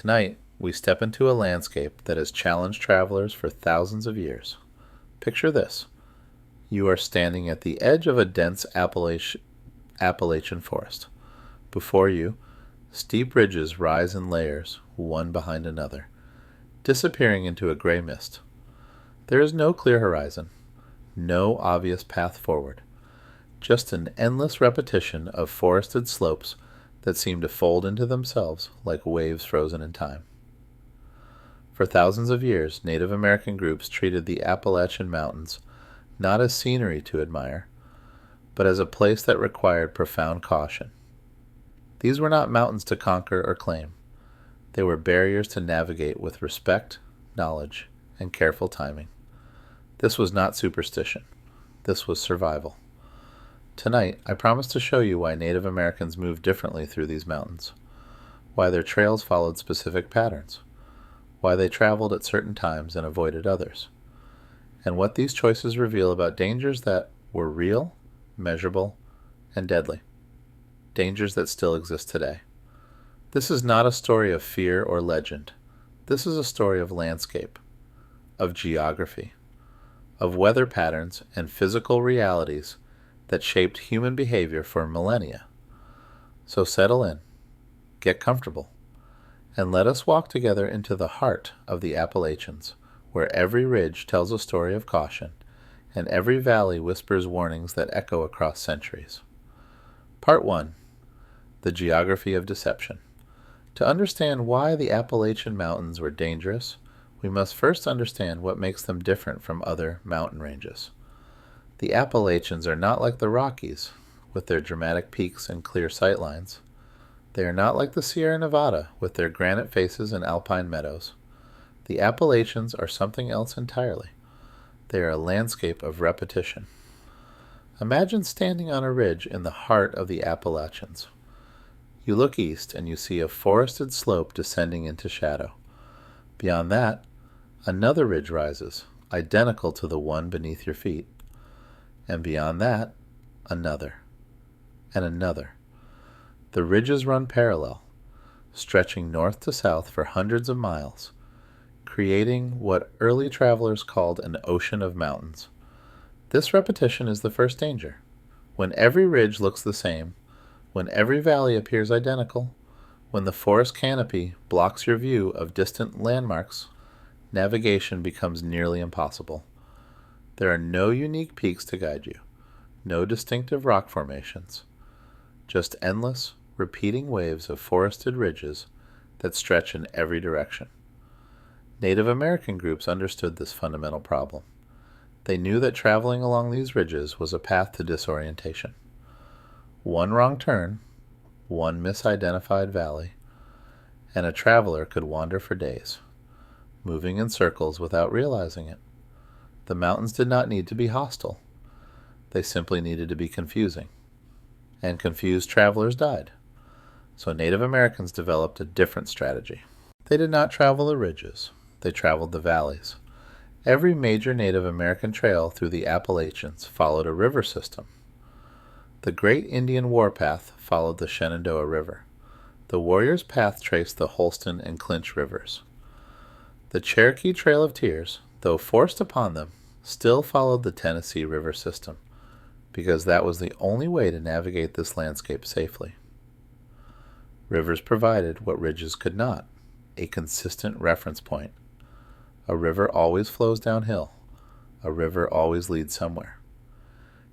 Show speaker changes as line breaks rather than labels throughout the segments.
Tonight, we step into a landscape that has challenged travelers for thousands of years. Picture this. You are standing at the edge of a dense Appalachian forest. Before you, steep ridges rise in layers, one behind another, disappearing into a gray mist. There is no clear horizon, no obvious path forward, just an endless repetition of forested slopes that seem to fold into themselves like waves frozen in time. For thousands of years, Native American groups treated the Appalachian Mountains not as scenery to admire, but as a place that required profound caution. These were not mountains to conquer or claim. They were barriers to navigate with respect, knowledge, and careful timing. This was not superstition. This was survival. Tonight, I promise to show you why Native Americans moved differently through these mountains, why their trails followed specific patterns, why they traveled at certain times and avoided others, and what these choices reveal about dangers that were real, measurable, and deadly, dangers that still exist today. This is not a story of fear or legend. This is a story of landscape, of geography, of weather patterns and physical realities that shaped human behavior for millennia. So settle in, get comfortable, and let us walk together into the heart of the Appalachians, where every ridge tells a story of caution, and every valley whispers warnings that echo across centuries. Part 1. The Geography of Deception. To understand why the Appalachian Mountains were dangerous, we must first understand what makes them different from other mountain ranges. The Appalachians are not like the Rockies, with their dramatic peaks and clear sightlines. They are not like the Sierra Nevada, with their granite faces and alpine meadows. The Appalachians are something else entirely. They are a landscape of repetition. Imagine standing on a ridge in the heart of the Appalachians. You look east and you see a forested slope descending into shadow. Beyond that, another ridge rises, identical to the one beneath your feet. And beyond that, another, and another. The ridges run parallel, stretching north to south for hundreds of miles, creating what early travelers called an ocean of mountains. This repetition is the first danger. When every ridge looks the same, when every valley appears identical, when the forest canopy blocks your view of distant landmarks, navigation becomes nearly impossible. There are no unique peaks to guide you, no distinctive rock formations, just endless, repeating waves of forested ridges that stretch in every direction. Native American groups understood this fundamental problem. They knew that traveling along these ridges was a path to disorientation. One wrong turn, one misidentified valley, and a traveler could wander for days, moving in circles without realizing it. The mountains did not need to be hostile. They simply needed to be confusing. And confused travelers died. So Native Americans developed a different strategy. They did not travel the ridges. They traveled the valleys. Every major Native American trail through the Appalachians followed a river system. The Great Indian Warpath followed the Shenandoah River. The Warrior's Path traced the Holston and Clinch rivers. The Cherokee Trail of Tears, though forced upon them, still followed the Tennessee River system, because that was the only way to navigate this landscape safely. Rivers provided what ridges could not, a consistent reference point. A river always flows downhill. A river always leads somewhere.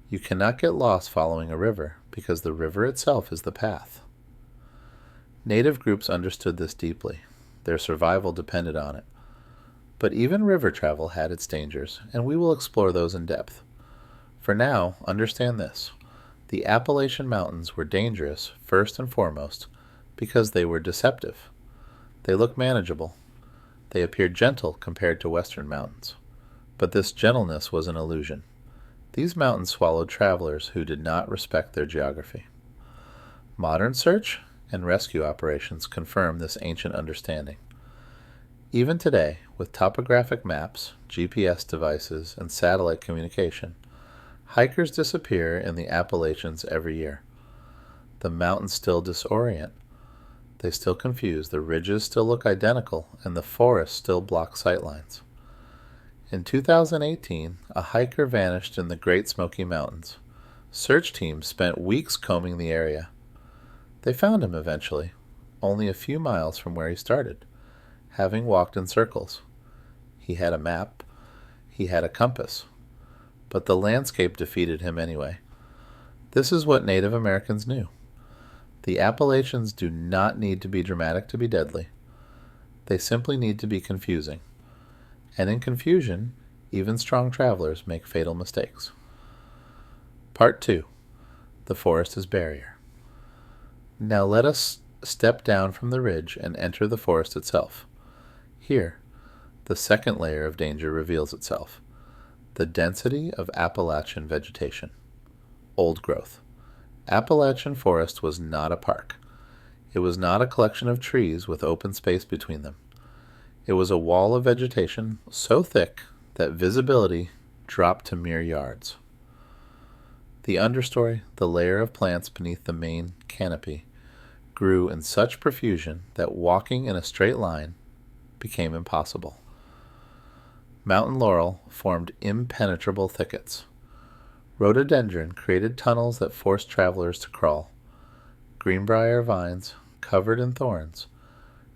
You cannot get lost following a river, because the river itself is the path. Native groups understood this deeply. Their survival depended on it. But even river travel had its dangers, and we will explore those in depth. For now, understand this. The Appalachian Mountains were dangerous, first and foremost, because they were deceptive. They looked manageable. They appeared gentle compared to Western mountains. But this gentleness was an illusion. These mountains swallowed travelers who did not respect their geography. Modern search and rescue operations confirm this ancient understanding. Even today, with topographic maps, GPS devices, and satellite communication, hikers disappear in the Appalachians every year. The mountains still disorient. they still confuse, the ridges still look identical, and the forest still blocks sightlines. In 2018, a hiker vanished in the Great Smoky Mountains. Search teams spent weeks combing the area. They found him eventually, only a few miles from where he started, having walked in circles. He had a map, he had a compass, but the landscape defeated him anyway. This is what Native Americans knew. The Appalachians do not need to be dramatic to be deadly. They simply need to be confusing. And in confusion, even strong travelers make fatal mistakes. Part 2. The forest is barrier. Now let us step down from the ridge and enter the forest itself. Here, the second layer of danger reveals itself: the density of Appalachian vegetation. Old growth. Appalachian forest was not a park. It was not a collection of trees with open space between them. It was a wall of vegetation so thick that visibility dropped to mere yards. The understory, the layer of plants beneath the main canopy, grew in such profusion that walking in a straight line became impossible. Mountain laurel formed impenetrable thickets. Rhododendron created tunnels that forced travelers to crawl. Greenbrier vines, covered in thorns,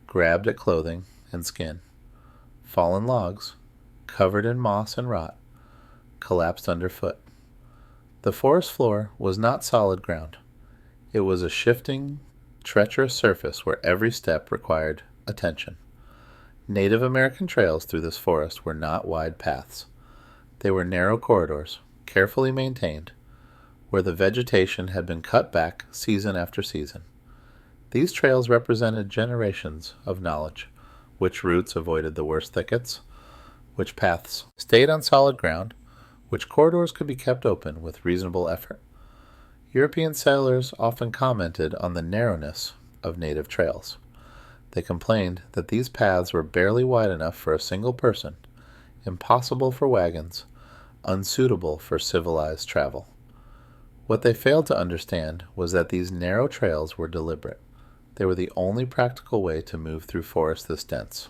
grabbed at clothing and skin. Fallen logs, covered in moss and rot, collapsed underfoot. The forest floor was not solid ground. It was a shifting, treacherous surface where every step required attention. Native American trails through this forest were not wide paths. They were narrow corridors, carefully maintained, where the vegetation had been cut back season after season. These trails represented generations of knowledge: which routes avoided the worst thickets, which paths stayed on solid ground, which corridors could be kept open with reasonable effort. European settlers often commented on the narrowness of native trails. They complained that these paths were barely wide enough for a single person, impossible for wagons, unsuitable for civilized travel. What they failed to understand was that these narrow trails were deliberate. They were the only practical way to move through forests this dense.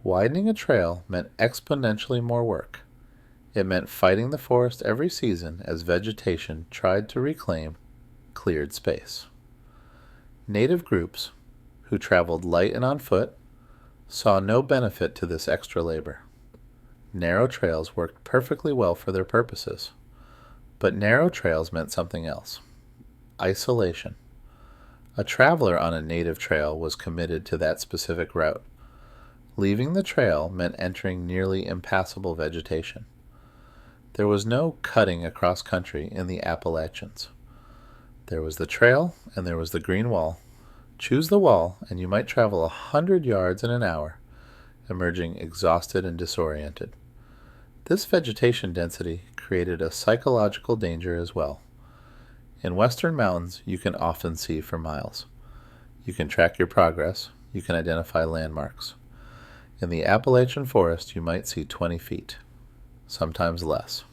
Widening a trail meant exponentially more work. It meant fighting the forest every season as vegetation tried to reclaim cleared space. Native groups, who traveled light and on foot, saw no benefit to this extra labor. Narrow trails worked perfectly well for their purposes, but narrow trails meant something else: isolation. A traveler on a native trail was committed to that specific route. Leaving the trail meant entering nearly impassable vegetation. There was no cutting across country in the Appalachians. There was the trail and there was the green wall. Choose the wall and you might travel 100 yards in an hour, emerging exhausted and disoriented. This vegetation density created a psychological danger as well. In western mountains, you can often see for miles. You can track your progress. You can identify landmarks. In the Appalachian forest, you might see 20 feet, sometimes less.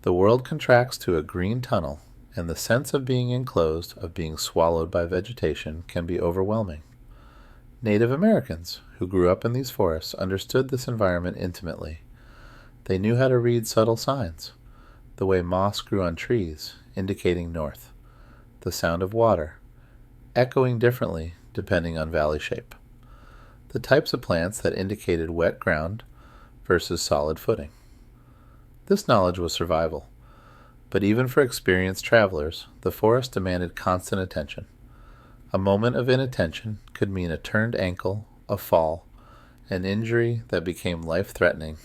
The world contracts to a green tunnel, and the sense of being enclosed, of being swallowed by vegetation, can be overwhelming. Native Americans, who grew up in these forests, understood this environment intimately. They knew how to read subtle signs: the way moss grew on trees, indicating north; the sound of water, echoing differently depending on valley shape; the types of plants that indicated wet ground versus solid footing. This knowledge was survival, but even for experienced travelers, the forest demanded constant attention. A moment of inattention could mean a turned ankle, a fall, an injury that became life-threatening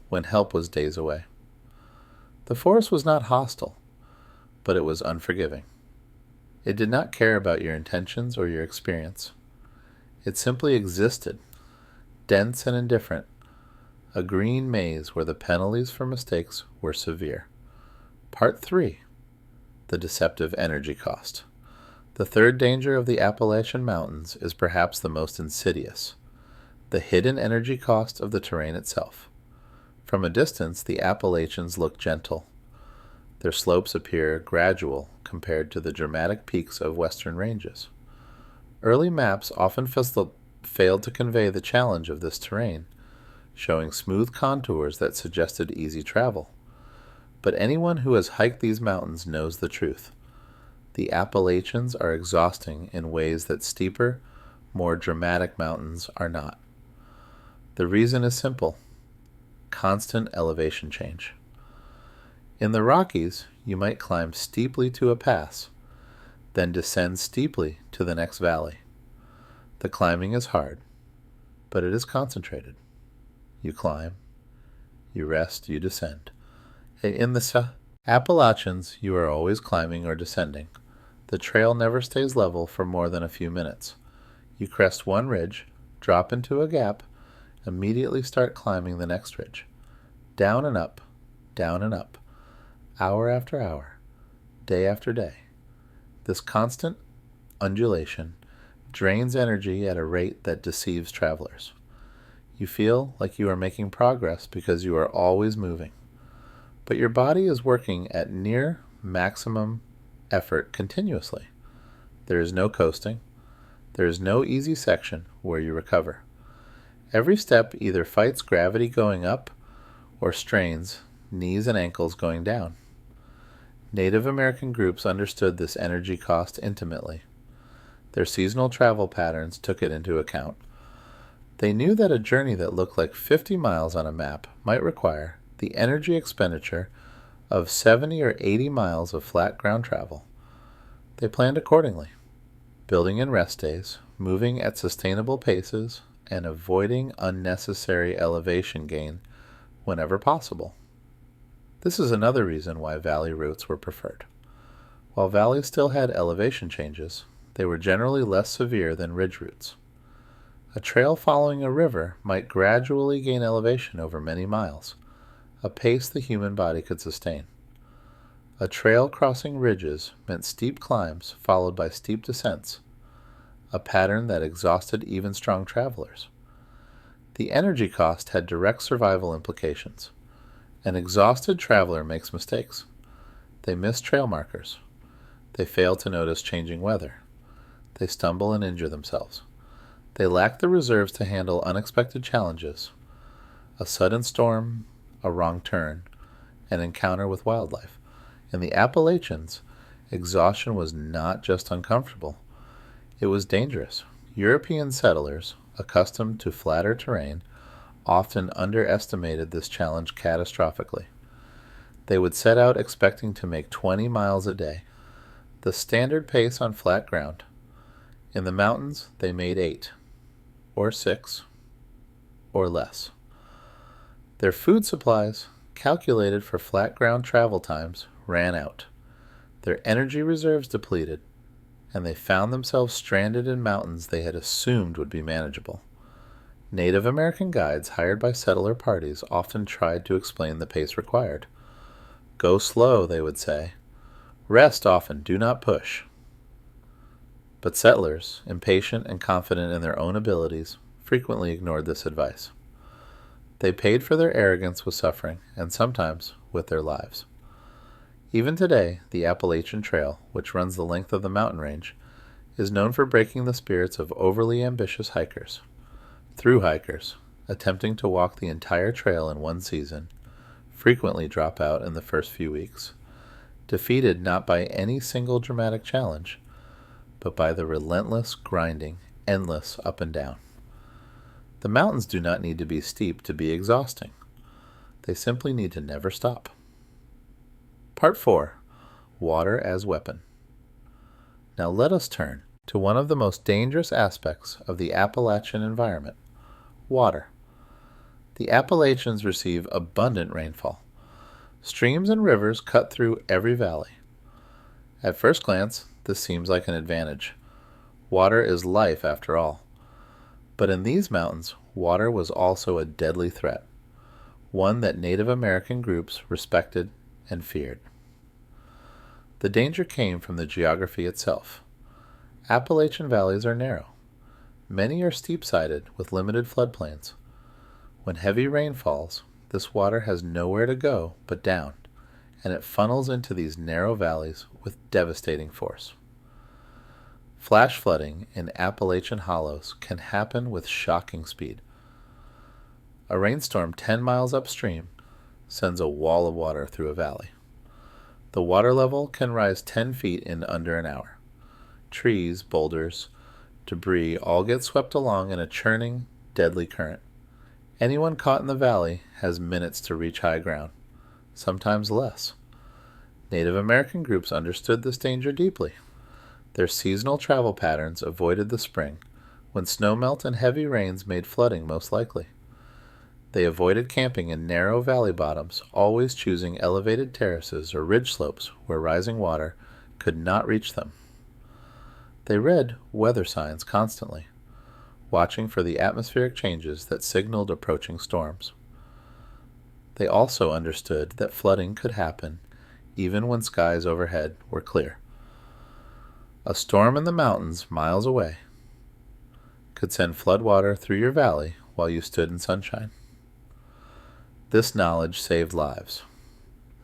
when help was days away. The forest was not hostile, but it was unforgiving. It did not care about your intentions or your experience. It simply existed, dense and indifferent, a green maze where the penalties for mistakes were severe. Part 3. The deceptive energy cost. The third danger of the Appalachian Mountains is perhaps the most insidious: the hidden energy cost of the terrain itself. From a distance, the Appalachians look gentle. Their slopes appear gradual compared to the dramatic peaks of western ranges. Early maps often failed to convey the challenge of this terrain, showing smooth contours that suggested easy travel. But anyone who has hiked these mountains knows the truth. The Appalachians are exhausting in ways that steeper, more dramatic mountains are not. The reason is simple: constant elevation change. In the Rockies, you might climb steeply to a pass, then descend steeply to the next valley. The climbing is hard, but it is concentrated. You climb, you rest, you descend. In the Appalachians, you are always climbing or descending. The trail never stays level for more than a few minutes. You crest one ridge, drop into a gap, immediately start climbing the next ridge. Down and up, hour after hour, day after day. This constant undulation drains energy at a rate that deceives travelers. You feel like you are making progress because you are always moving, but your body is working at near maximum effort continuously. There is no coasting. There is no easy section where you recover. Every step either fights gravity going up or strains knees and ankles going down. Native American groups understood this energy cost intimately. Their seasonal travel patterns took it into account. They knew that a journey that looked like 50 miles on a map might require the energy expenditure of 70 or 80 miles of flat ground travel. They planned accordingly, building in rest days, moving at sustainable paces, and avoiding unnecessary elevation gain whenever possible. This is another reason why valley routes were preferred. While valleys still had elevation changes, they were generally less severe than ridge routes. A trail following a river might gradually gain elevation over many miles, a pace the human body could sustain. A trail crossing ridges meant steep climbs followed by steep descents, a pattern that exhausted even strong travelers. The energy cost had direct survival implications. An exhausted traveler makes mistakes. They miss trail markers. They fail to notice changing weather. They stumble and injure themselves. They lack the reserves to handle unexpected challenges, a sudden storm, a wrong turn, an encounter with wildlife. In the Appalachians, exhaustion was not just uncomfortable. It was dangerous. European settlers, accustomed to flatter terrain, often underestimated this challenge catastrophically. They would set out expecting to make 20 miles a day, the standard pace on flat ground. In the mountains, they made 8, or 6, or less. Their food supplies, calculated for flat ground travel times, ran out. Their energy reserves depleted, and they found themselves stranded in mountains they had assumed would be manageable. Native American guides hired by settler parties often tried to explain the pace required. Go slow, they would say. Rest often, do not push. But settlers, impatient and confident in their own abilities, frequently ignored this advice. They paid for their arrogance with suffering, and sometimes with their lives. Even today, the Appalachian Trail, which runs the length of the mountain range, is known for breaking the spirits of overly ambitious hikers. Through hikers, attempting to walk the entire trail in one season, frequently drop out in the first few weeks, defeated not by any single dramatic challenge, but by the relentless, grinding, endless up and down. The mountains do not need to be steep to be exhausting. They simply need to never stop. Part 4. Water as Weapon. Now let us turn to one of the most dangerous aspects of the Appalachian environment: water. The Appalachians receive abundant rainfall. Streams and rivers cut through every valley. At first glance, this seems like an advantage. Water is life after all. But in these mountains, water was also a deadly threat, one that Native American groups respected and feared. The danger came from the geography itself. Appalachian valleys are narrow. Many are steep-sided with limited floodplains. When heavy rain falls, this water has nowhere to go but down, and it funnels into these narrow valleys with devastating force. Flash flooding in Appalachian hollows can happen with shocking speed. A rainstorm 10 miles upstream sends a wall of water through a valley. The water level can rise 10 feet in under an hour. Trees, boulders, debris all get swept along in a churning, deadly current. Anyone caught in the valley has minutes to reach high ground, sometimes less. Native American groups understood this danger deeply. Their seasonal travel patterns avoided the spring, when snowmelt and heavy rains made flooding most likely. They avoided camping in narrow valley bottoms, always choosing elevated terraces or ridge slopes where rising water could not reach them. They read weather signs constantly, watching for the atmospheric changes that signaled approaching storms. They also understood that flooding could happen even when skies overhead were clear. A storm in the mountains miles away could send floodwater through your valley while you stood in sunshine. This knowledge saved lives.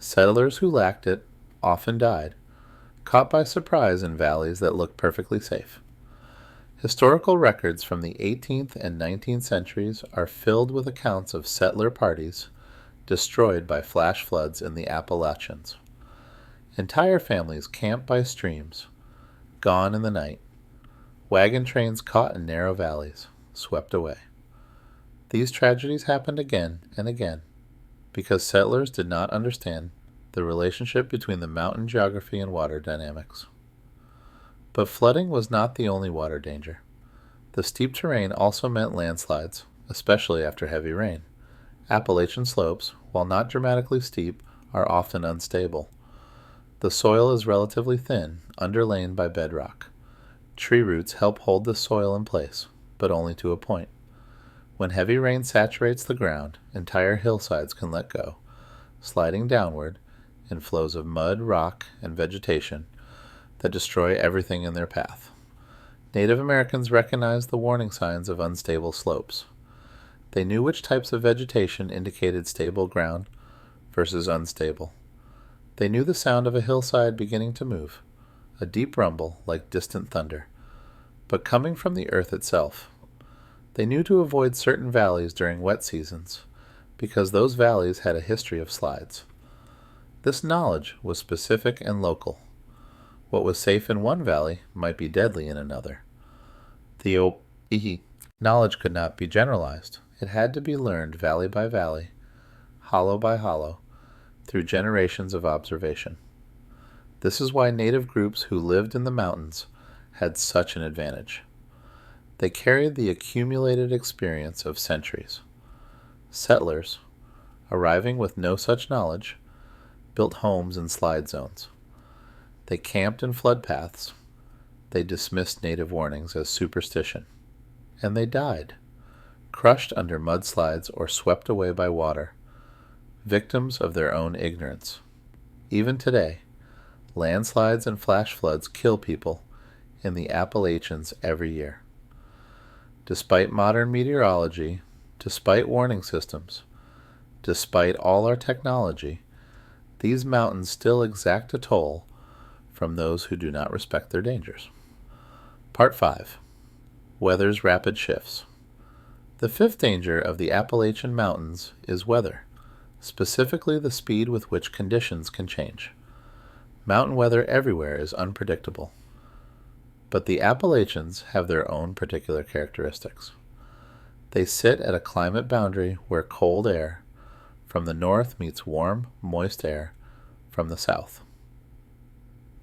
Settlers who lacked it often died, caught by surprise in valleys that looked perfectly safe. Historical records from the 18th and 19th centuries are filled with accounts of settler parties destroyed by flash floods in the Appalachians. Entire families camped by streams, gone in the night. Wagon trains caught in narrow valleys, swept away. These tragedies happened again and again because settlers did not understand the relationship between the mountain geography and water dynamics. But flooding was not the only water danger. The steep terrain also meant landslides, especially after heavy rain. Appalachian slopes, while not dramatically steep, are often unstable. The soil is relatively thin, underlain by bedrock. Tree roots help hold the soil in place, but only to a point. When heavy rain saturates the ground, entire hillsides can let go, sliding downward in flows of mud, rock, and vegetation that destroy everything in their path. Native Americans recognized the warning signs of unstable slopes. They knew which types of vegetation indicated stable ground versus unstable. They knew the sound of a hillside beginning to move, a deep rumble like distant thunder, but coming from the earth itself. They knew to avoid certain valleys during wet seasons, because those valleys had a history of slides. This knowledge was specific and local. What was safe in one valley might be deadly in another. The knowledge could not be generalized. It had to be learned valley by valley, hollow by hollow, through generations of observation. This is why native groups who lived in the mountains had such an advantage. They carried the accumulated experience of centuries. Settlers, arriving with no such knowledge, built homes in slide zones. They camped in flood paths. They dismissed native warnings as superstition. And they died, crushed under mudslides or swept away by water, victims of their own ignorance. Even today, landslides and flash floods kill people in the Appalachians every year. Despite modern meteorology, despite warning systems, despite all our technology, these mountains still exact a toll from those who do not respect their dangers. Part 5. Weather's Rapid Shifts. The fifth danger of the Appalachian Mountains is weather, specifically the speed with which conditions can change. Mountain weather everywhere is unpredictable, but the Appalachians have their own particular characteristics. They sit at a climate boundary where cold air from the north meets warm, moist air from the south.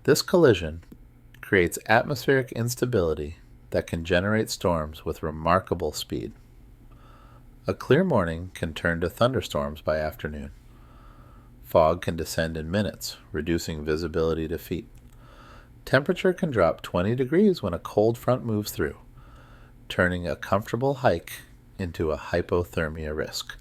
This collision creates atmospheric instability that can generate storms with remarkable speed. A clear morning can turn to thunderstorms by afternoon. Fog can descend in minutes, reducing visibility to feet. Temperature can drop 20 degrees when a cold front moves through, turning a comfortable hike into a hypothermia risk.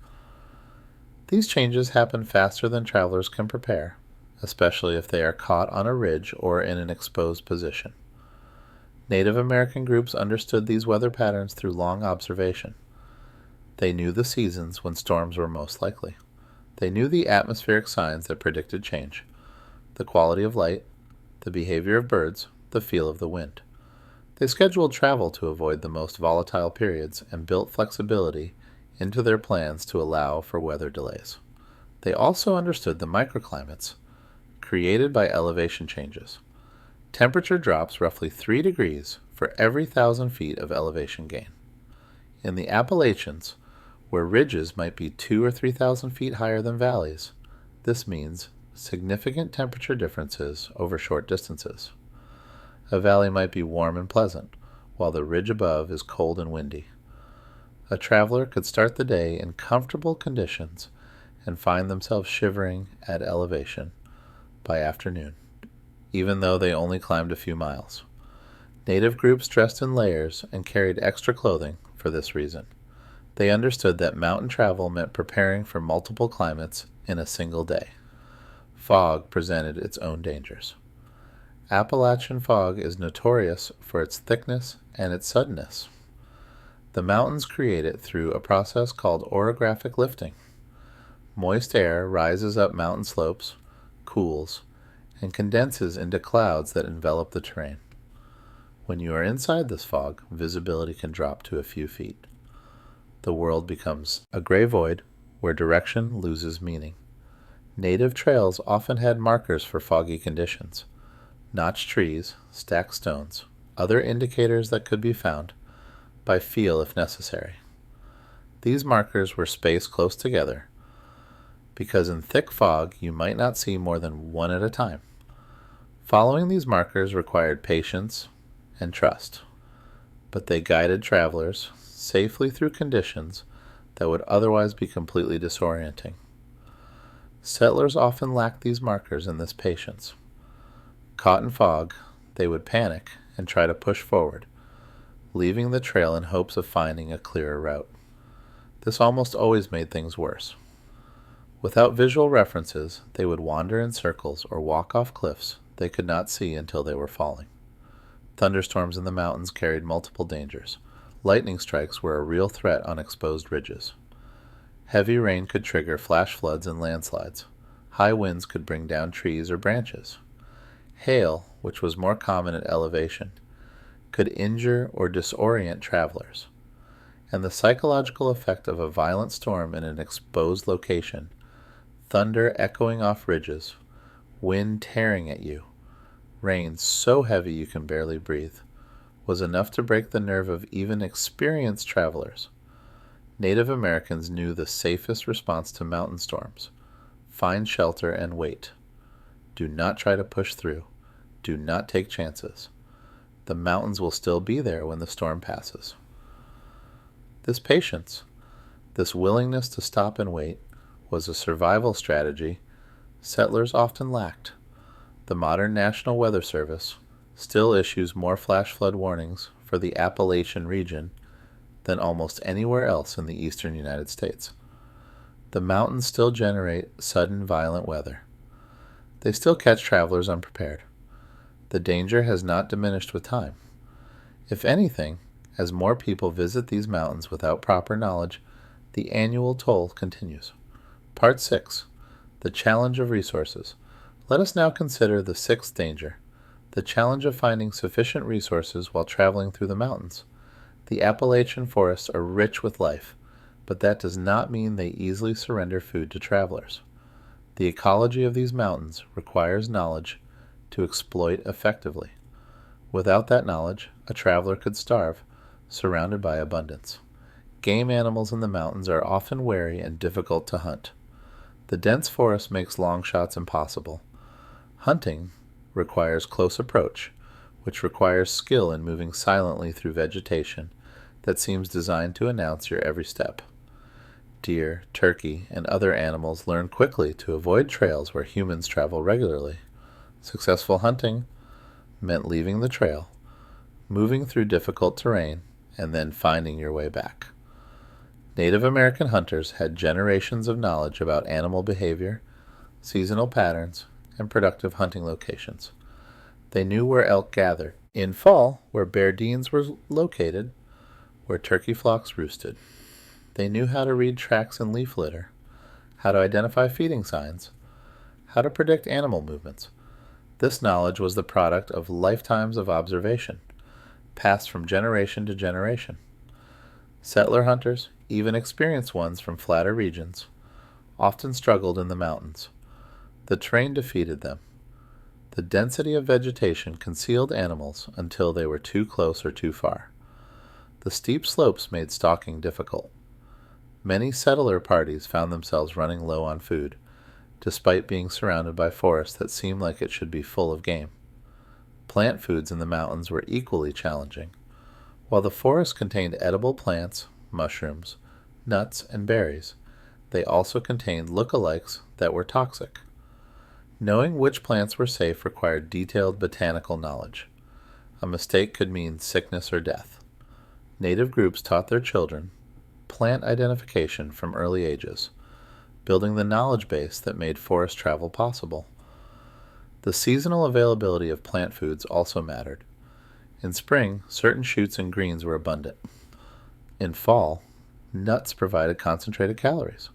These changes happen faster than travelers can prepare, especially if they are caught on a ridge or in an exposed position. Native American groups understood these weather patterns through long observation. They knew the seasons when storms were most likely. They knew the atmospheric signs that predicted change, the quality of light, the behavior of birds, the feel of the wind. They scheduled travel to avoid the most volatile periods and built flexibility into their plans to allow for weather delays. They also understood the microclimates created by elevation changes. Temperature drops roughly 3 degrees for every 1,000 feet of elevation gain. In the Appalachians, where ridges might be 2,000 or 3,000 feet higher than valleys, this means significant temperature differences over short distances. A valley might be warm and pleasant, while the ridge above is cold and windy. A traveler could start the day in comfortable conditions and find themselves shivering at elevation by afternoon, even though they only climbed a few miles. Native groups dressed in layers and carried extra clothing for this reason. They understood that mountain travel meant preparing for multiple climates in a single day. Fog presented its own dangers. Appalachian fog is notorious for its thickness and its suddenness. The mountains create it through a process called orographic lifting. Moist air rises up mountain slopes, cools, and condenses into clouds that envelop the terrain. When you are inside this fog, visibility can drop to a few feet. The world becomes a gray void where direction loses meaning. Native trails often had markers for foggy conditions: notched trees, stacked stones, other indicators that could be found by feel if necessary. These markers were spaced close together because in thick fog you might not see more than one at a time. Following these markers required patience and trust, but they guided travelers safely through conditions that would otherwise be completely disorienting. Settlers often lacked these markers and this patience. Caught in fog, they would panic and try to push forward, leaving the trail in hopes of finding a clearer route. This almost always made things worse. Without visual references, they would wander in circles or walk off cliffs they could not see until they were falling. Thunderstorms in the mountains carried multiple dangers. Lightning strikes were a real threat on exposed ridges. Heavy rain could trigger flash floods and landslides. High winds could bring down trees or branches. Hail, which was more common at elevation, could injure or disorient travelers. And the psychological effect of a violent storm in an exposed location, thunder echoing off ridges, wind tearing at you, rain so heavy you can barely breathe, was enough to break the nerve of even experienced travelers. Native Americans knew the safest response to mountain storms: find shelter and wait. Do not try to push through. Do not take chances. The mountains will still be there when the storm passes. This patience, this willingness to stop and wait, was a survival strategy settlers often lacked. The modern National Weather Service still issues more flash flood warnings for the Appalachian region than almost anywhere else in the eastern United States. The mountains still generate sudden violent weather. They still catch travelers unprepared. The danger has not diminished with time. If anything, as more people visit these mountains without proper knowledge, the annual toll continues. Part 6. The Challenge of Resources. Let us now consider the sixth danger: the challenge of finding sufficient resources while traveling through the mountains. The Appalachian forests are rich with life, but that does not mean they easily surrender food to travelers. The ecology of these mountains requires knowledge to exploit effectively. Without that knowledge, a traveler could starve, surrounded by abundance. Game animals in the mountains are often wary and difficult to hunt. The dense forest makes long shots impossible. Hunting requires close approach, which requires skill in moving silently through vegetation that seems designed to announce your every step. Deer, turkey, and other animals learn quickly to avoid trails where humans travel regularly. Successful hunting meant leaving the trail, moving through difficult terrain, and then finding your way back. Native American hunters had generations of knowledge about animal behavior, seasonal patterns, and productive hunting locations. They knew where elk gathered in fall, where bear deens were located, where turkey flocks roosted. They knew how to read tracks and leaf litter, how to identify feeding signs, how to predict animal movements. This knowledge was the product of lifetimes of observation. passed from generation to generation. Settler hunters, even experienced ones from flatter regions, often struggled in the mountains. The terrain defeated them. The density of vegetation concealed animals until they were too close or too far. The steep slopes made stalking difficult. Many settler parties found themselves running low on food, despite being surrounded by forests that seemed like it should be full of game. Plant foods in the mountains were equally challenging. While the forest contained edible plants, mushrooms, nuts, and berries, they also contained look-alikes that were toxic. Knowing which plants were safe required detailed botanical knowledge. A mistake could mean sickness or death. Native groups taught their children plant identification from early ages, building the knowledge base that made forest travel possible. The seasonal availability of plant foods also mattered. In spring, certain shoots and greens were abundant. In fall, nuts provided concentrated calories.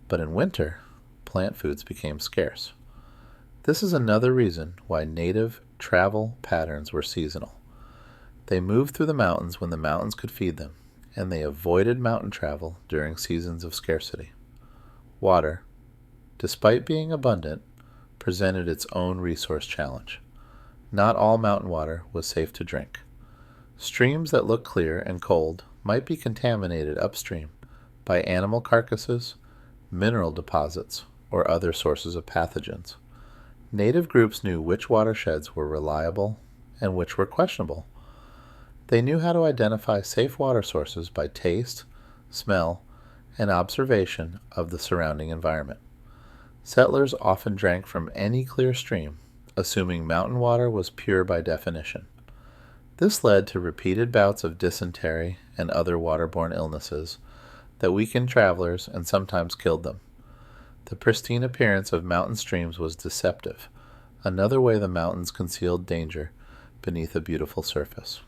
But in winter, plant foods became scarce. This is another reason why native travel patterns were seasonal. They moved through the mountains when the mountains could feed them, and they avoided mountain travel during seasons of scarcity. Water, despite being abundant, presented its own resource challenge. Not all mountain water was safe to drink. Streams that look clear and cold might be contaminated upstream by animal carcasses, mineral deposits, or other sources of pathogens. Native groups knew which watersheds were reliable and which were questionable. They knew how to identify safe water sources by taste, smell, and observation of the surrounding environment. Settlers often drank from any clear stream, assuming mountain water was pure by definition. This led to repeated bouts of dysentery and other waterborne illnesses that weakened travelers and sometimes killed them. The pristine appearance of mountain streams was deceptive, another way the mountains concealed danger beneath a beautiful surface.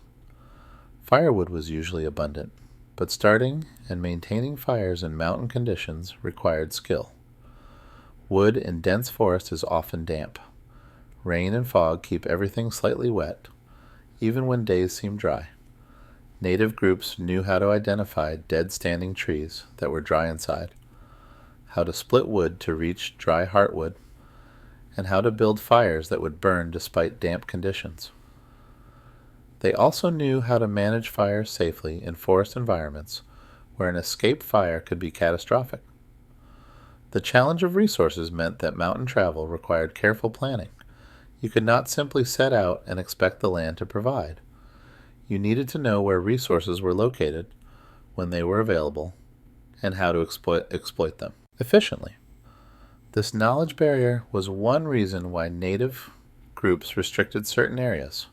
Firewood was usually abundant, but starting and maintaining fires in mountain conditions required skill. Wood in dense forest is often damp. Rain and fog keep everything slightly wet, even when days seem dry. Native groups knew how to identify dead standing trees that were dry inside, how to split wood to reach dry heartwood, and how to build fires that would burn despite damp conditions. They also knew how to manage fires safely in forest environments where an escape fire could be catastrophic. The challenge of resources meant that mountain travel required careful planning. You could not simply set out and expect the land to provide. You needed to know where resources were located, when they were available, and how to exploit them efficiently. This knowledge barrier was one reason why native groups restricted certain areas,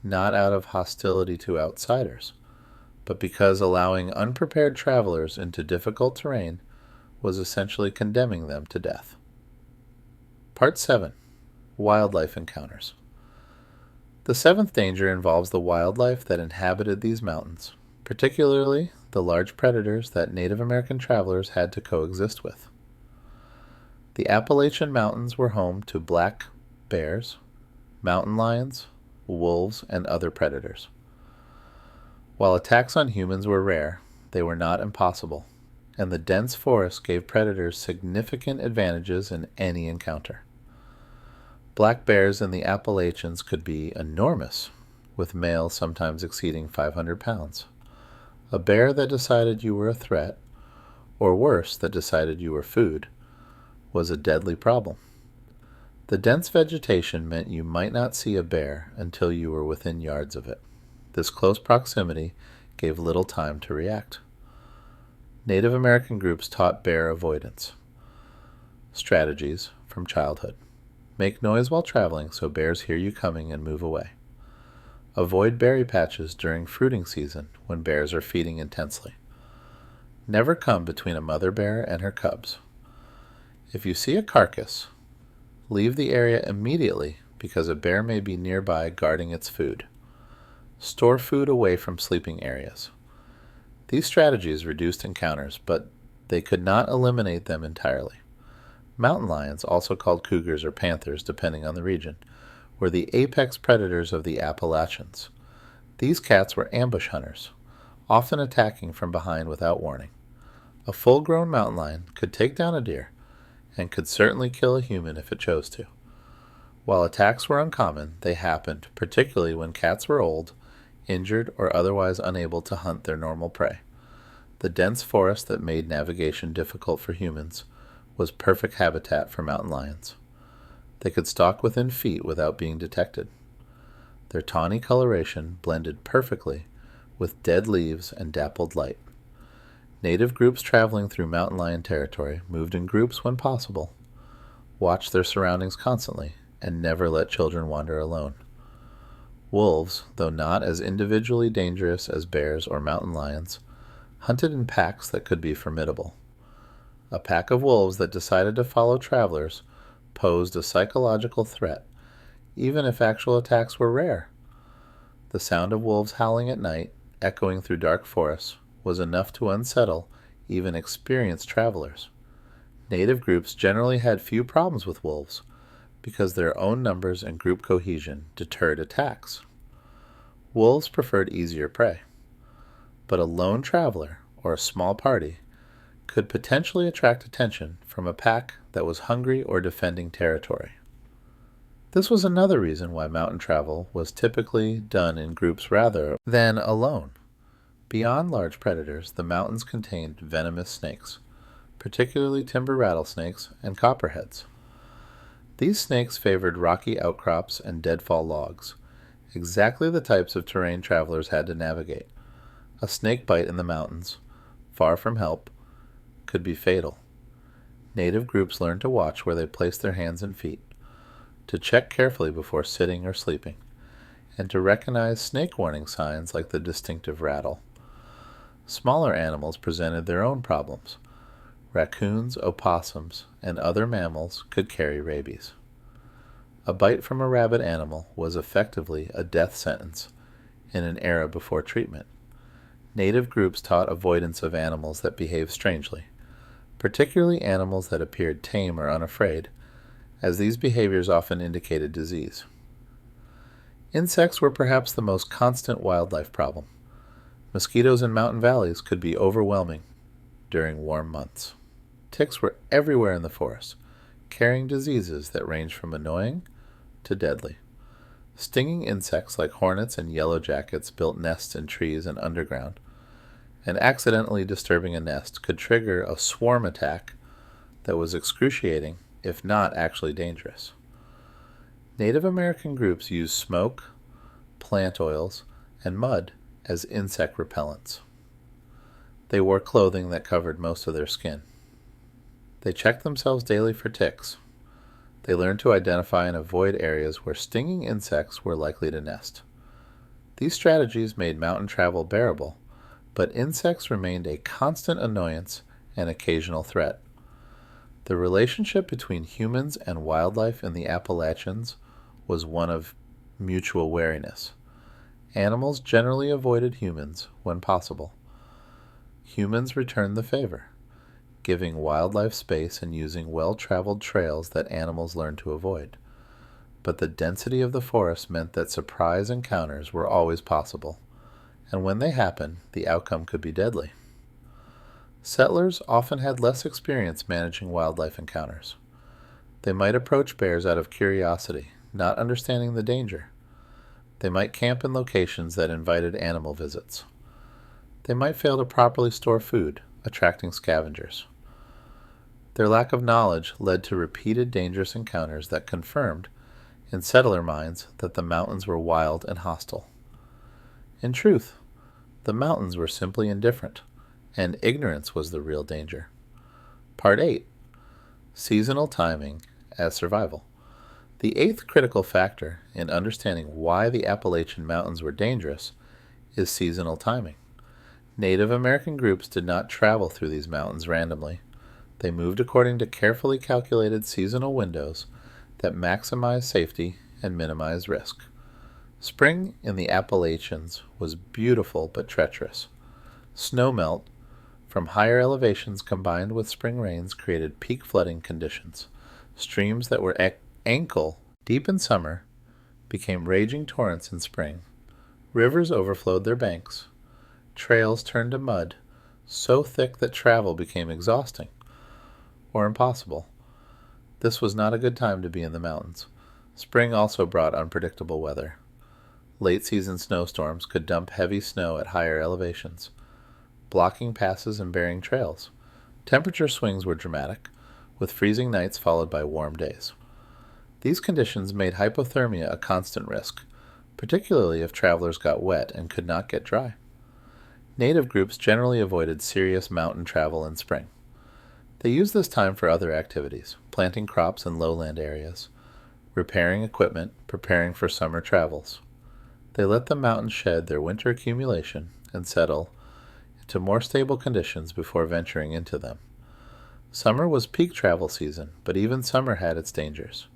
not out of hostility to outsiders, but because allowing unprepared travelers into difficult terrain was essentially condemning them to death. Part 7. Wildlife Encounters. The seventh danger involves the wildlife that inhabited these mountains, particularly the large predators that Native American travelers had to coexist with. The Appalachian Mountains were home to black bears, mountain lions, wolves, and other predators. While attacks on humans were rare, they were not impossible, and the dense forest gave predators significant advantages in any encounter. Black bears in the Appalachians could be enormous, with males sometimes exceeding 500 pounds. A bear that decided you were a threat, or worse, that decided you were food, was a deadly problem. The dense vegetation meant you might not see a bear until you were within yards of it. This close proximity gave little time to react. Native American groups taught bear avoidance strategies from childhood. Make noise while traveling so bears hear you coming and move away. Avoid berry patches during fruiting season when bears are feeding intensely. Never come between a mother bear and her cubs. If you see a carcass, leave the area immediately because a bear may be nearby guarding its food. Store food away from sleeping areas. These strategies reduced encounters, but they could not eliminate them entirely. Mountain lions, also called cougars or panthers depending on the region, were the apex predators of the Appalachians. These cats were ambush hunters, often attacking from behind without warning. A full-grown mountain lion could take down a deer, and could certainly kill a human if it chose to. While attacks were uncommon, they happened, particularly when cats were old, injured, or otherwise unable to hunt their normal prey. The dense forest that made navigation difficult for humans was perfect habitat for mountain lions. They could stalk within feet without being detected. Their tawny coloration blended perfectly with dead leaves and dappled light. Native groups traveling through mountain lion territory moved in groups when possible, watched their surroundings constantly, and never let children wander alone. Wolves, though not as individually dangerous as bears or mountain lions, hunted in packs that could be formidable. A pack of wolves that decided to follow travelers posed a psychological threat, even if actual attacks were rare. The sound of wolves howling at night, echoing through dark forests, was enough to unsettle even experienced travelers. Native groups generally had few problems with wolves because their own numbers and group cohesion deterred attacks. Wolves preferred easier prey, but a lone traveler or a small party could potentially attract attention from a pack that was hungry or defending territory. This was another reason why mountain travel was typically done in groups rather than alone. Beyond large predators, the mountains contained venomous snakes, particularly timber rattlesnakes and copperheads. These snakes favored rocky outcrops and deadfall logs, exactly the types of terrain travelers had to navigate. A snake bite in the mountains, far from help, could be fatal. Native groups learned to watch where they placed their hands and feet, to check carefully before sitting or sleeping, and to recognize snake warning signs like the distinctive rattle. Smaller animals presented their own problems. Raccoons, opossums, and other mammals could carry rabies. A bite from a rabid animal was effectively a death sentence in an era before treatment. Native groups taught avoidance of animals that behaved strangely, particularly animals that appeared tame or unafraid, as these behaviors often indicated disease. Insects were perhaps the most constant wildlife problem. Mosquitoes in mountain valleys could be overwhelming during warm months. Ticks were everywhere in the forest, carrying diseases that ranged from annoying to deadly. Stinging insects like hornets and yellow jackets built nests in trees and underground, and accidentally disturbing a nest could trigger a swarm attack that was excruciating, if not actually dangerous. Native American groups used smoke, plant oils, and mud as insect repellents. They wore clothing that covered most of their skin. They checked themselves daily for ticks. They learned to identify and avoid areas where stinging insects were likely to nest. These strategies made mountain travel bearable, but insects remained a constant annoyance and occasional threat. The relationship between humans and wildlife in the Appalachians was one of mutual wariness. Animals generally avoided humans when possible. Humans returned the favor, giving wildlife space and using well-traveled trails that animals learned to avoid. But the density of the forest meant that surprise encounters were always possible, and when they happened, the outcome could be deadly. Settlers often had less experience managing wildlife encounters. They might approach bears out of curiosity, not understanding the danger. They might camp in locations that invited animal visits. They might fail to properly store food, attracting scavengers. Their lack of knowledge led to repeated dangerous encounters that confirmed, in settler minds, that the mountains were wild and hostile. In truth, the mountains were simply indifferent, and ignorance was the real danger. Part 8. Seasonal Timing as Survival. The eighth critical factor in understanding why the Appalachian Mountains were dangerous is seasonal timing. Native American groups did not travel through these mountains randomly. They moved according to carefully calculated seasonal windows that maximized safety and minimized risk. Spring in the Appalachians was beautiful but treacherous. Snowmelt from higher elevations combined with spring rains created peak flooding conditions. Streams that were ankle deep in summer became raging torrents in spring. Rivers overflowed their banks. Trails turned to mud, so thick that travel became exhausting or impossible. This was not a good time to be in the mountains. Spring also brought unpredictable weather. Late season snowstorms could dump heavy snow at higher elevations, blocking passes and burying trails. Temperature swings were dramatic, with freezing nights followed by warm days. These conditions made hypothermia a constant risk, particularly if travelers got wet and could not get dry. Native groups generally avoided serious mountain travel in spring. They used this time for other activities, planting crops in lowland areas, repairing equipment, preparing for summer travels. They let the mountains shed their winter accumulation and settle into more stable conditions before venturing into them. Summer was peak travel season, but even summer had its dangers.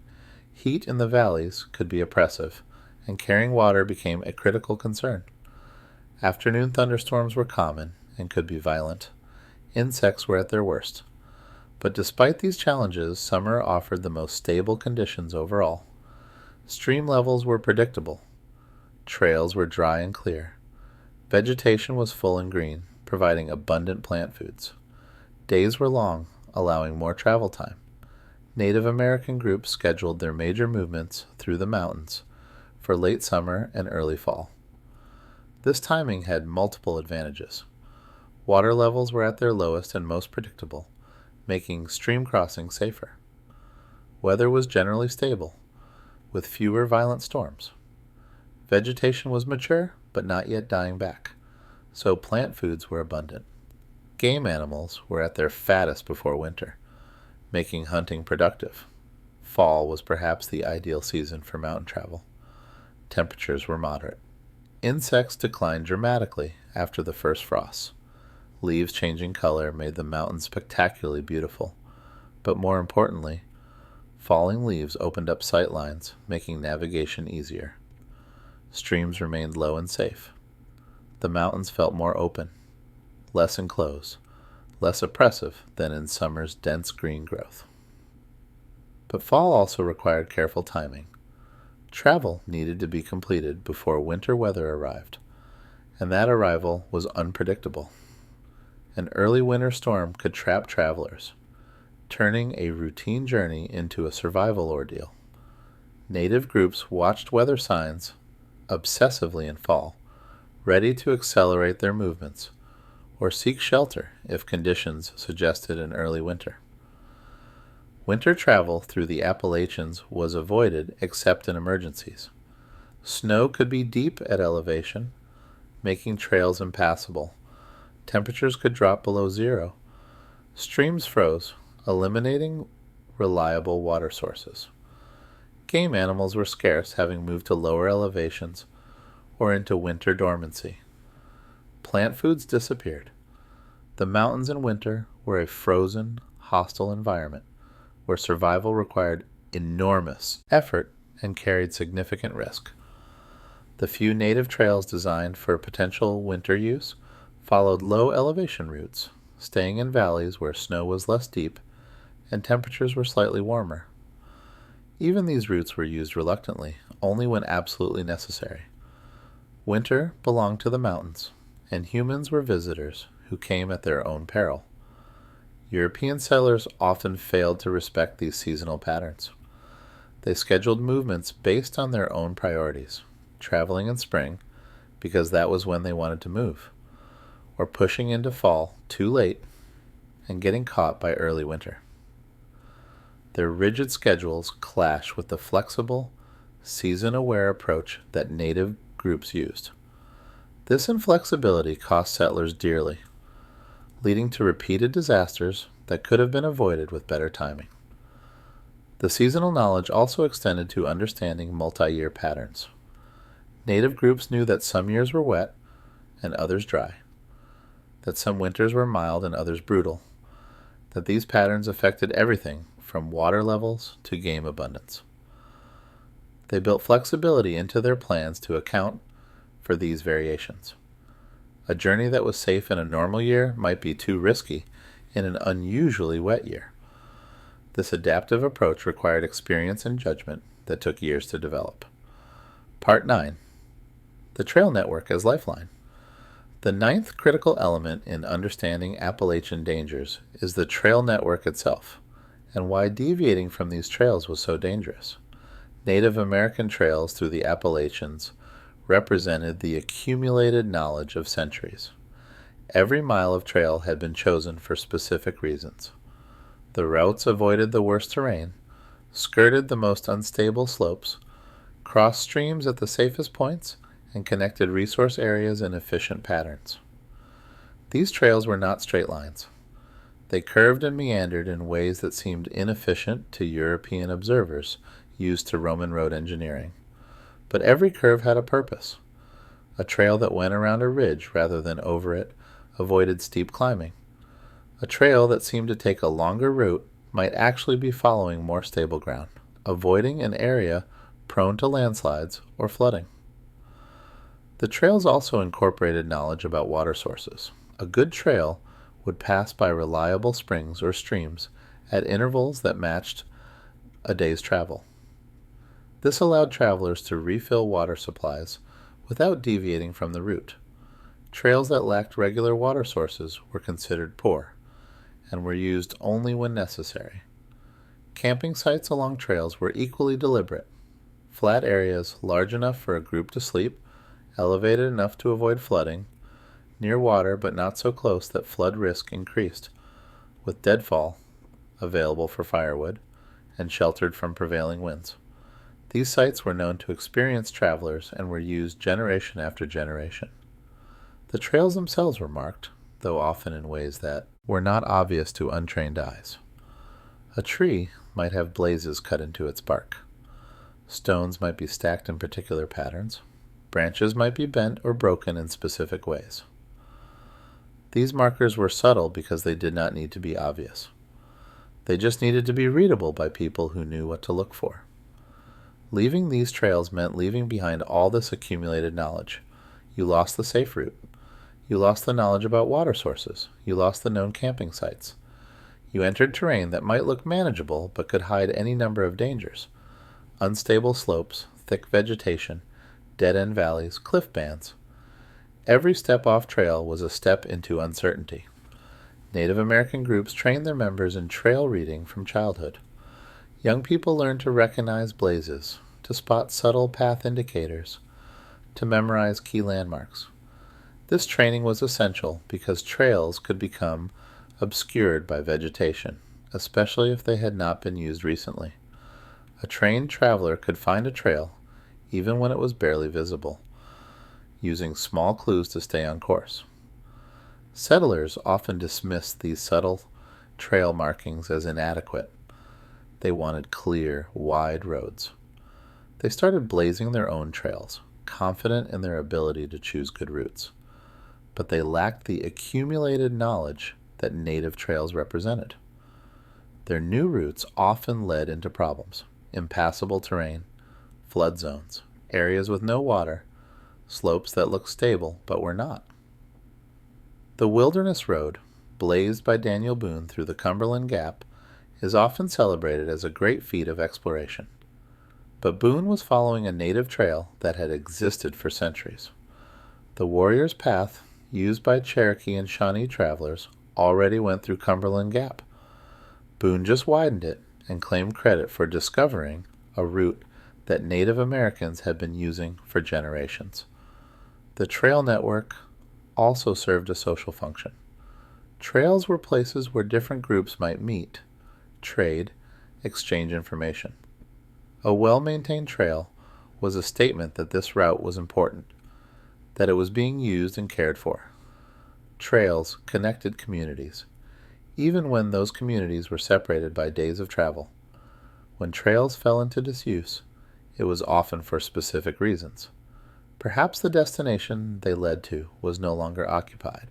Heat in the valleys could be oppressive, and carrying water became a critical concern. Afternoon thunderstorms were common and could be violent. Insects were at their worst. But despite these challenges, summer offered the most stable conditions overall. Stream levels were predictable. Trails were dry and clear. Vegetation was full and green, providing abundant plant foods. Days were long, allowing more travel time. Native American groups scheduled their major movements through the mountains for late summer and early fall. This timing had multiple advantages. Water levels were at their lowest and most predictable, making stream crossing safer. Weather was generally stable, with fewer violent storms. Vegetation was mature, but not yet dying back, so plant foods were abundant. Game animals were at their fattest before winter, making hunting productive. Fall was perhaps the ideal season for mountain travel. Temperatures were moderate. Insects declined dramatically after the first frosts. Leaves changing color made the mountains spectacularly beautiful, but more importantly, falling leaves opened up sight lines, making navigation easier. Streams remained low and safe. The mountains felt more open, less enclosed, less oppressive than in summer's dense green growth. But fall also required careful timing. Travel needed to be completed before winter weather arrived, and that arrival was unpredictable. An early winter storm could trap travelers, turning a routine journey into a survival ordeal. Native groups watched weather signs obsessively in fall, ready to accelerate their movements or seek shelter if conditions suggested an early winter. Winter travel through the Appalachians was avoided except in emergencies. Snow could be deep at elevation, making trails impassable. Temperatures could drop below zero. Streams froze, eliminating reliable water sources. Game animals were scarce, having moved to lower elevations or into winter dormancy. Plant foods disappeared. The mountains in winter were a frozen, hostile environment where survival required enormous effort and carried significant risk. The few native trails designed for potential winter use followed low elevation routes, staying in valleys where snow was less deep and temperatures were slightly warmer. Even these routes were used reluctantly, only when absolutely necessary. Winter belonged to the mountains, and humans were visitors who came at their own peril. European settlers often failed to respect these seasonal patterns. They scheduled movements based on their own priorities, traveling in spring because that was when they wanted to move, or pushing into fall too late and getting caught by early winter. Their rigid schedules clash with the flexible, season-aware approach that native groups used. This inflexibility cost settlers dearly, leading to repeated disasters that could have been avoided with better timing. The seasonal knowledge also extended to understanding multi-year patterns. Native groups knew that some years were wet and others dry, that some winters were mild and others brutal, that these patterns affected everything from water levels to game abundance. They built flexibility into their plans to account for these variations. A journey that was safe in a normal year might be too risky in an unusually wet year. This adaptive approach required experience and judgment that took years to develop. Part 9. The trail network as lifeline. The ninth critical element in understanding Appalachian dangers is the trail network itself, and why deviating from these trails was so dangerous. Native American trails through the Appalachians represented the accumulated knowledge of centuries. Every mile of trail had been chosen for specific reasons. The routes avoided the worst terrain, skirted the most unstable slopes, crossed streams at the safest points, and connected resource areas in efficient patterns. These trails were not straight lines. They curved and meandered in ways that seemed inefficient to European observers used to Roman road engineering. But every curve had a purpose. A trail that went around a ridge rather than over it avoided steep climbing. A trail that seemed to take a longer route might actually be following more stable ground, avoiding an area prone to landslides or flooding. The trails also incorporated knowledge about water sources. A good trail would pass by reliable springs or streams at intervals that matched a day's travel. This allowed travelers to refill water supplies without deviating from the route. Trails that lacked regular water sources were considered poor and were used only when necessary. Camping sites along trails were equally deliberate. Flat areas large enough for a group to sleep, elevated enough to avoid flooding, near water but not so close that flood risk increased, with deadfall available for firewood, and sheltered from prevailing winds. These sites were known to experienced travelers and were used generation after generation. The trails themselves were marked, though often in ways that were not obvious to untrained eyes. A tree might have blazes cut into its bark. Stones might be stacked in particular patterns. Branches might be bent or broken in specific ways. These markers were subtle because they did not need to be obvious. They just needed to be readable by people who knew what to look for. Leaving these trails meant leaving behind all this accumulated knowledge. You lost the safe route. You lost the knowledge about water sources. You lost the known camping sites. You entered terrain that might look manageable but could hide any number of dangers. Unstable slopes, thick vegetation, dead-end valleys, cliff bands. Every step off trail was a step into uncertainty. Native American groups trained their members in trail reading from childhood. Young people learned to recognize blazes, to spot subtle path indicators, to memorize key landmarks. This training was essential because trails could become obscured by vegetation, especially if they had not been used recently. A trained traveler could find a trail even when it was barely visible, using small clues to stay on course. Settlers often dismissed these subtle trail markings as inadequate. They wanted clear, wide roads. They started blazing their own trails, confident in their ability to choose good routes. But they lacked the accumulated knowledge that native trails represented. Their new routes often led into problems: impassable terrain, flood zones, areas with no water, slopes that looked stable but were not. The Wilderness Road, blazed by Daniel Boone through the Cumberland Gap, is often celebrated as a great feat of exploration. But Boone was following a native trail that had existed for centuries. The Warrior's Path, used by Cherokee and Shawnee travelers, already went through Cumberland Gap. Boone just widened it and claimed credit for discovering a route that Native Americans had been using for generations. The trail network also served a social function. Trails were places where different groups might meet, trade, exchange information. A well-maintained trail was a statement that this route was important, that it was being used and cared for. Trails connected communities, even when those communities were separated by days of travel. When trails fell into disuse, it was often for specific reasons. Perhaps the destination they led to was no longer occupied.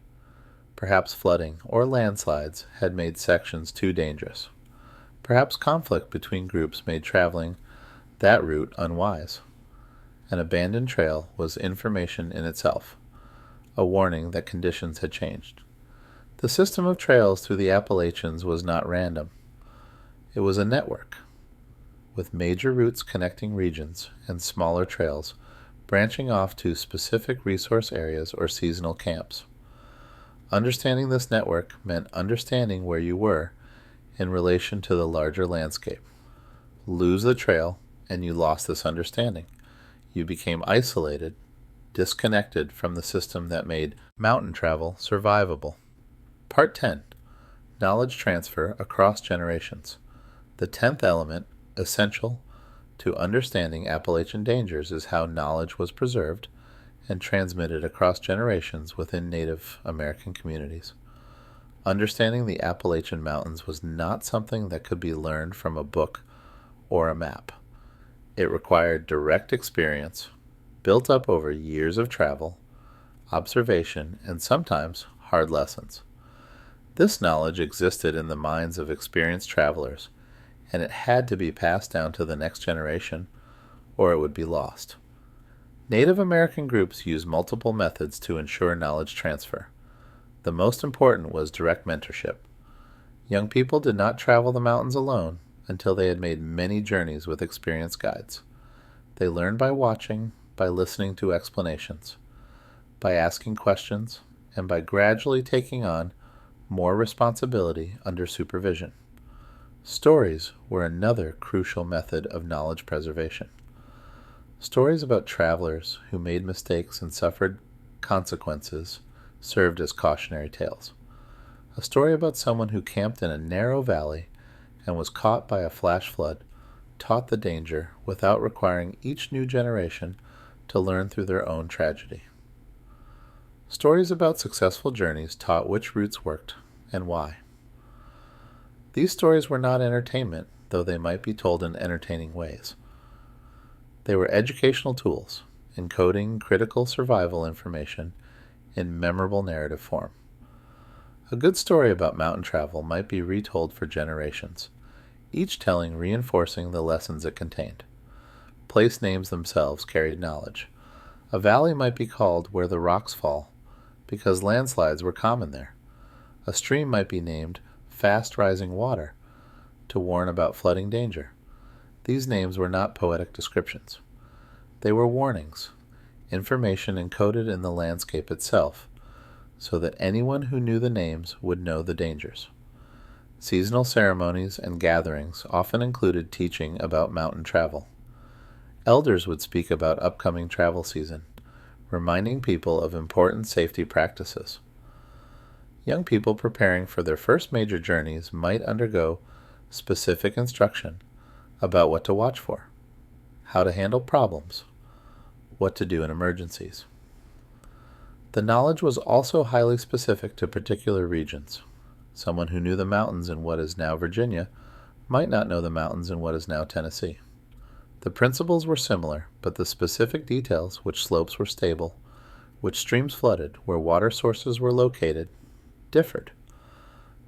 Perhaps flooding or landslides had made sections too dangerous. Perhaps conflict between groups made traveling that route unwise. An abandoned trail was information in itself, a warning that conditions had changed. The system of trails through the Appalachians was not random. It was a network, with major routes connecting regions and smaller trails branching off to specific resource areas or seasonal camps. Understanding this network meant understanding where you were in relation to the larger landscape. Lose the trail, and you lost this understanding. You became isolated, disconnected from the system that made mountain travel survivable. Part 10. Knowledge Transfer Across Generations. The 10th element, essential to understanding Appalachian dangers, is how knowledge was preserved and transmitted across generations within Native American communities. Understanding the Appalachian Mountains was not something that could be learned from a book or a map. It required direct experience, built up over years of travel, observation, and sometimes hard lessons. This knowledge existed in the minds of experienced travelers, and it had to be passed down to the next generation, or it would be lost. Native American groups used multiple methods to ensure knowledge transfer. The most important was direct mentorship. Young people did not travel the mountains alone until they had made many journeys with experienced guides. They learned by watching, by listening to explanations, by asking questions, and by gradually taking on more responsibility under supervision. Stories were another crucial method of knowledge preservation. Stories about travelers who made mistakes and suffered consequences served as cautionary tales. A story about someone who camped in a narrow valley and was caught by a flash flood taught the danger without requiring each new generation to learn through their own tragedy. Stories about successful journeys taught which routes worked and why. These stories were not entertainment, though they might be told in entertaining ways. They were educational tools, encoding critical survival information in memorable narrative form. A good story about mountain travel might be retold for generations, each telling reinforcing the lessons it contained. Place names themselves carried knowledge. A valley might be called Where the Rocks Fall, because landslides were common there. A stream might be named Fast Rising Water, to warn about flooding danger. These names were not poetic descriptions. They were warnings, information encoded in the landscape itself, so that anyone who knew the names would know the dangers. Seasonal ceremonies and gatherings often included teaching about mountain travel. Elders would speak about upcoming travel season, reminding people of important safety practices. Young people preparing for their first major journeys might undergo specific instruction about what to watch for, how to handle problems, what to do in emergencies. The knowledge was also highly specific to particular regions. Someone who knew the mountains in what is now Virginia might not know the mountains in what is now Tennessee. The principles were similar, but the specific details, which slopes were stable, which streams flooded, where water sources were located, differed.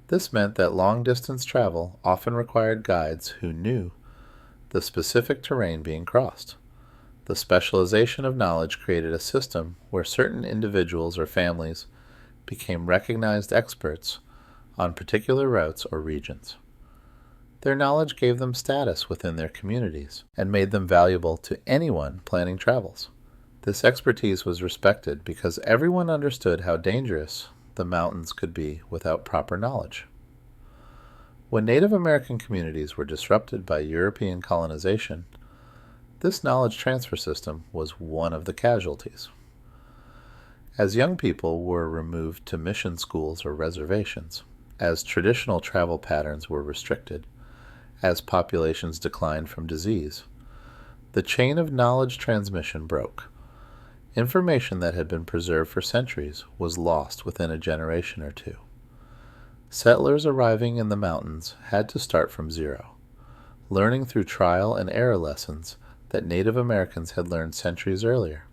This meant that long-distance travel often required guides who knew the specific terrain being crossed. The specialization of knowledge created a system where certain individuals or families became recognized experts on particular routes or regions. Their knowledge gave them status within their communities and made them valuable to anyone planning travels. This expertise was respected because everyone understood how dangerous the mountains could be without proper knowledge. When Native American communities were disrupted by European colonization, this knowledge transfer system was one of the casualties. As young people were removed to mission schools or reservations, as traditional travel patterns were restricted, as populations declined from disease, the chain of knowledge transmission broke. Information that had been preserved for centuries was lost within a generation or two. Settlers arriving in the mountains had to start from zero, learning through trial and error lessons that Native Americans had learned centuries earlier.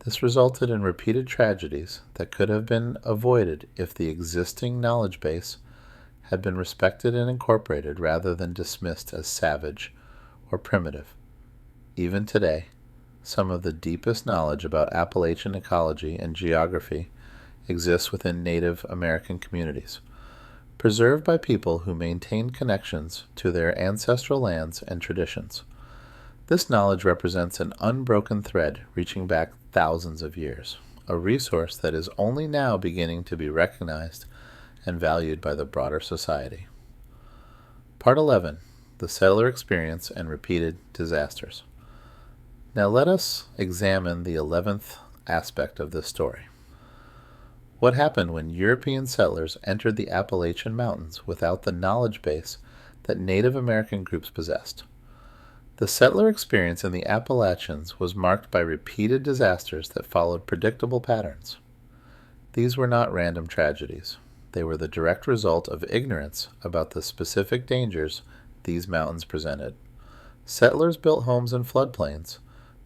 This resulted in repeated tragedies that could have been avoided if the existing knowledge base had been respected and incorporated rather than dismissed as savage or primitive. Even today, some of the deepest knowledge about Appalachian ecology and geography exists within Native American communities, preserved by people who maintain connections to their ancestral lands and traditions. This knowledge represents an unbroken thread reaching back thousands of years, a resource that is only now beginning to be recognized and valued by the broader society. Part 11. The Settler Experience and Repeated Disasters. Now let us examine the 11th aspect of this story. What happened when European settlers entered the Appalachian Mountains without the knowledge base that Native American groups possessed? The settler experience in the Appalachians was marked by repeated disasters that followed predictable patterns. These were not random tragedies. They were the direct result of ignorance about the specific dangers these mountains presented. Settlers built homes in floodplains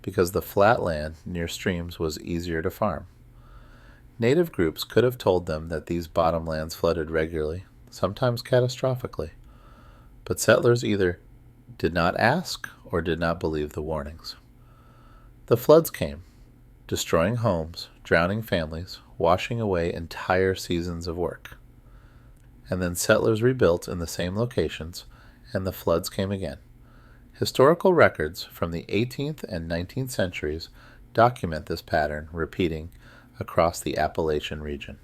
because the flat land near streams was easier to farm. Native groups could have told them that these bottomlands flooded regularly, sometimes catastrophically, but settlers either did not ask or did not believe the warnings. The floods came, destroying homes, drowning families, washing away entire seasons of work. And then settlers rebuilt in the same locations, and the floods came again. Historical records from the 18th and 19th centuries document this pattern repeating across the Appalachian region.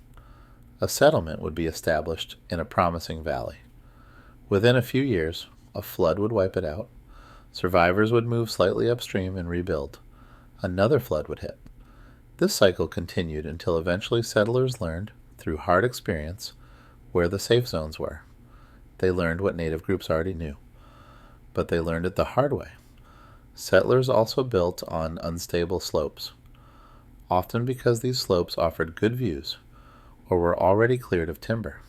A settlement would be established in a promising valley. Within a few years, a flood would wipe it out. Survivors would move slightly upstream and rebuild. Another flood would hit. This cycle continued until eventually settlers learned, through hard experience, where the safe zones were. They learned what native groups already knew, but they learned it the hard way. Settlers also built on unstable slopes, often because these slopes offered good views or were already cleared of timber,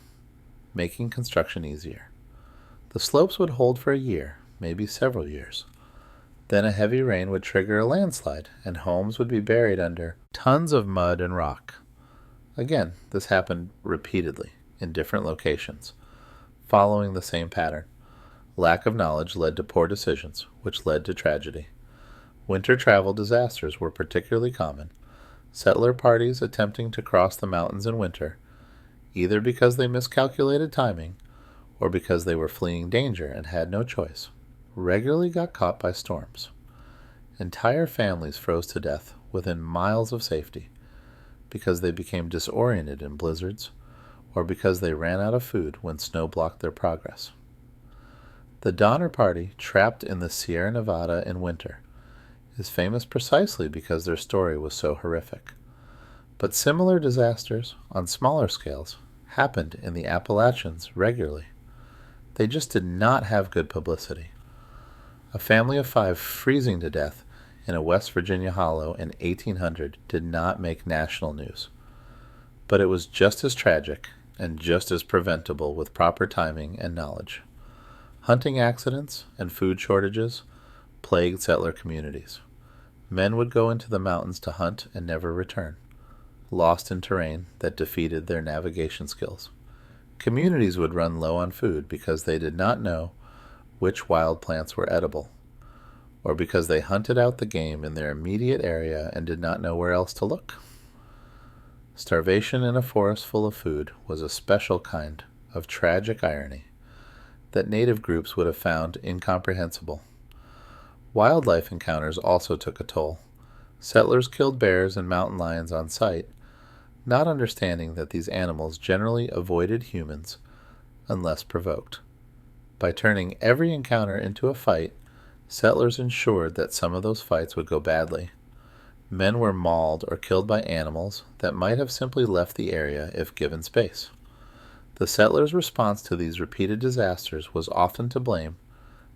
making construction easier. The slopes would hold for a year, maybe several years. Then a heavy rain would trigger a landslide, and homes would be buried under tons of mud and rock. Again, this happened repeatedly in different locations, following the same pattern. Lack of knowledge led to poor decisions, which led to tragedy. Winter travel disasters were particularly common. Settler parties attempting to cross the mountains in winter, either because they miscalculated timing or because they were fleeing danger and had no choice, regularly got caught by storms. Entire families froze to death within miles of safety because they became disoriented in blizzards or because they ran out of food when snow blocked their progress. The Donner Party, trapped in the Sierra Nevada in winter, is famous precisely because their story was so horrific. But similar disasters, on smaller scales, happened in the Appalachians regularly. They just did not have good publicity. A family of 5 freezing to death in a West Virginia hollow in 1800 did not make national news. But it was just as tragic and just as preventable with proper timing and knowledge. Hunting accidents and food shortages plagued settler communities. Men would go into the mountains to hunt and never return, lost in terrain that defeated their navigation skills. Communities would run low on food because they did not know which wild plants were edible, or because they hunted out the game in their immediate area and did not know where else to look. Starvation in a forest full of food was a special kind of tragic irony that native groups would have found incomprehensible. Wildlife encounters also took a toll. Settlers killed bears and mountain lions on sight, not understanding that these animals generally avoided humans unless provoked. By turning every encounter into a fight, settlers ensured that some of those fights would go badly. Men were mauled or killed by animals that might have simply left the area if given space. The settlers' response to these repeated disasters was often to blame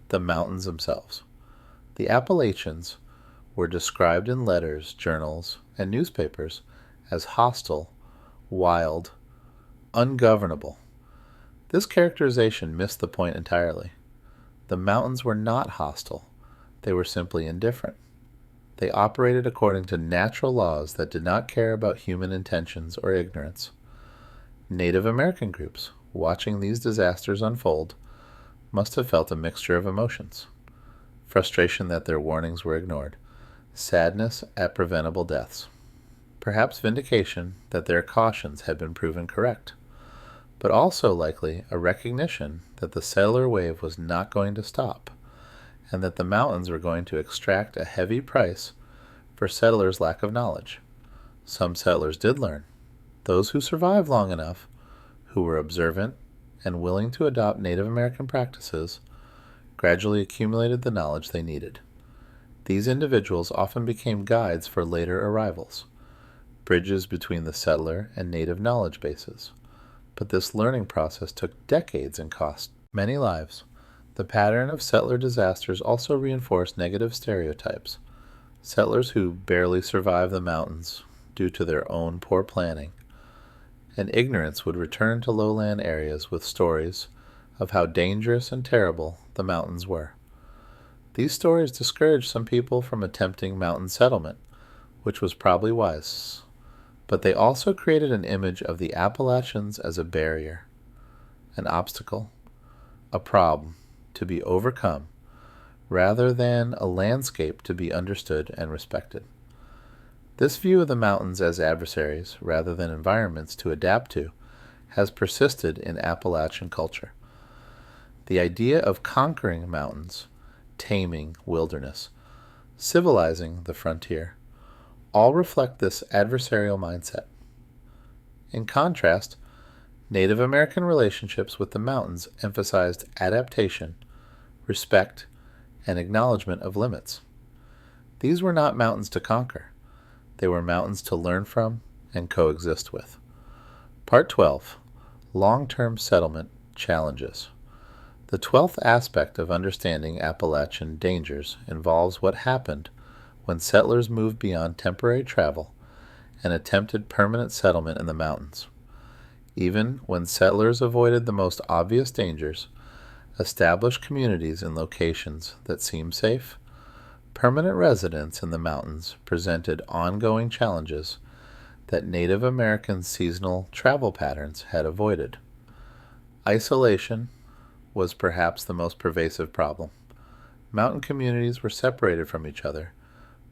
the mountains themselves. The Appalachians were described in letters, journals, and newspapers as hostile, wild, ungovernable. This characterization missed the point entirely. The mountains were not hostile. They were simply indifferent. They operated according to natural laws that did not care about human intentions or ignorance. Native American groups, watching these disasters unfold, must have felt a mixture of emotions. Frustration that their warnings were ignored, sadness at preventable deaths, perhaps vindication that their cautions had been proven correct, but also likely a recognition that the settler wave was not going to stop, and that the mountains were going to extract a heavy price for settlers' lack of knowledge. Some settlers did learn. Those who survived long enough, who were observant and willing to adopt Native American practices, gradually accumulated the knowledge they needed. These individuals often became guides for later arrivals, bridges between the settler and native knowledge bases. But this learning process took decades and cost many lives. The pattern of settler disasters also reinforced negative stereotypes. Settlers who barely survived the mountains due to their own poor planning and ignorance would return to lowland areas with stories of how dangerous and terrible the mountains were. These stories discouraged some people from attempting mountain settlement, which was probably wise, but they also created an image of the Appalachians as a barrier, an obstacle, a problem to be overcome, rather than a landscape to be understood and respected. This view of the mountains as adversaries, rather than environments to adapt to, has persisted in Appalachian culture. The idea of conquering mountains, taming wilderness, civilizing the frontier, all reflect this adversarial mindset. In contrast, Native American relationships with the mountains emphasized adaptation, respect, and acknowledgement of limits. These were not mountains to conquer. They were mountains to learn from and coexist with. Part 12. Long-Term Settlement Challenges. The 12th aspect of understanding Appalachian dangers involves what happened when settlers moved beyond temporary travel and attempted permanent settlement in the mountains. Even when settlers avoided the most obvious dangers, established communities in locations that seemed safe, permanent residence in the mountains presented ongoing challenges that Native American seasonal travel patterns had avoided. Isolation was perhaps the most pervasive problem. Mountain communities were separated from each other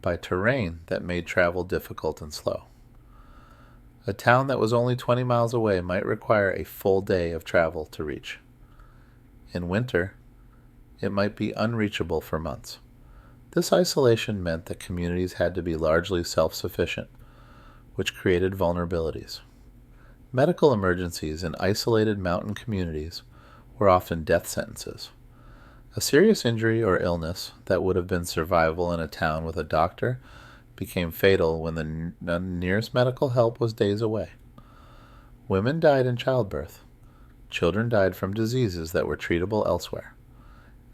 by terrain that made travel difficult and slow. A town that was only 20 miles away might require a full day of travel to reach. In winter, it might be unreachable for months. This isolation meant that communities had to be largely self-sufficient, which created vulnerabilities. Medical emergencies in isolated mountain communities were often death sentences. A serious injury or illness that would have been survivable in a town with a doctor became fatal when the nearest medical help was days away. Women died in childbirth. Children died from diseases that were treatable elsewhere.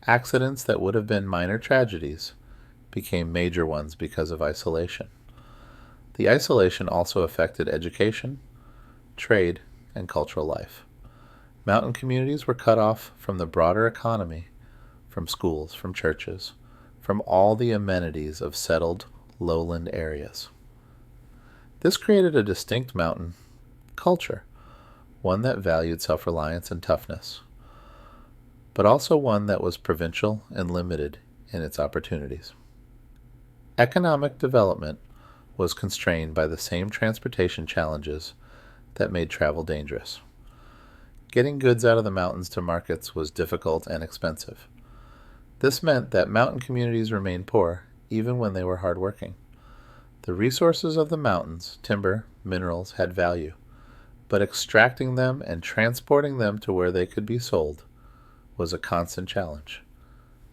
Accidents that would have been minor tragedies became major ones because of isolation. The isolation also affected education, trade, and cultural life. Mountain communities were cut off from the broader economy, from schools, from churches, from all the amenities of settled lowland areas. This created a distinct mountain culture, one that valued self-reliance and toughness, but also one that was provincial and limited in its opportunities. Economic development was constrained by the same transportation challenges that made travel dangerous. Getting goods out of the mountains to markets was difficult and expensive. This meant that mountain communities remained poor even when they were hardworking. The resources of the mountains, timber, minerals, had value, but extracting them and transporting them to where they could be sold was a constant challenge.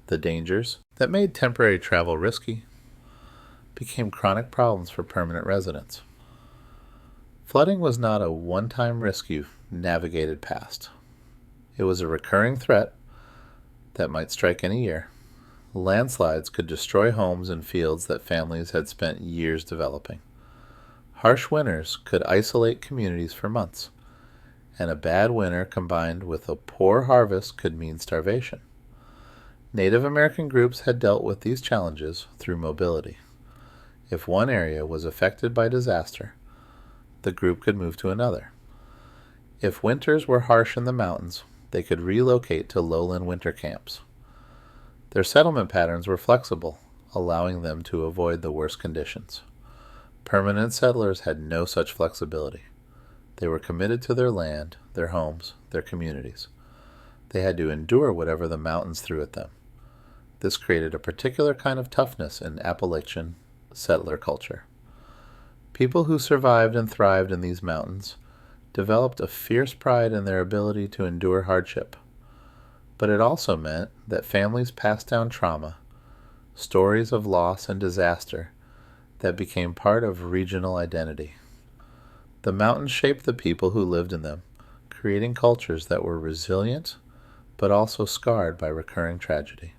The dangers that made temporary travel risky became chronic problems for permanent residents. Flooding was not a one-time risk you navigated past. It was a recurring threat that might strike any year. Landslides could destroy homes and fields that families had spent years developing. Harsh winters could isolate communities for months, and a bad winter combined with a poor harvest could mean starvation. Native American groups had dealt with these challenges through mobility. If one area was affected by disaster, the group could move to another. If winters were harsh in the mountains, they could relocate to lowland winter camps. Their settlement patterns were flexible, allowing them to avoid the worst conditions. Permanent settlers had no such flexibility. They were committed to their land, their homes, their communities. They had to endure whatever the mountains threw at them. This created a particular kind of toughness in Appalachian settler culture. People who survived and thrived in these mountains developed a fierce pride in their ability to endure hardship. But it also meant that families passed down trauma, stories of loss and disaster that became part of regional identity. The mountains shaped the people who lived in them, creating cultures that were resilient but also scarred by recurring tragedy.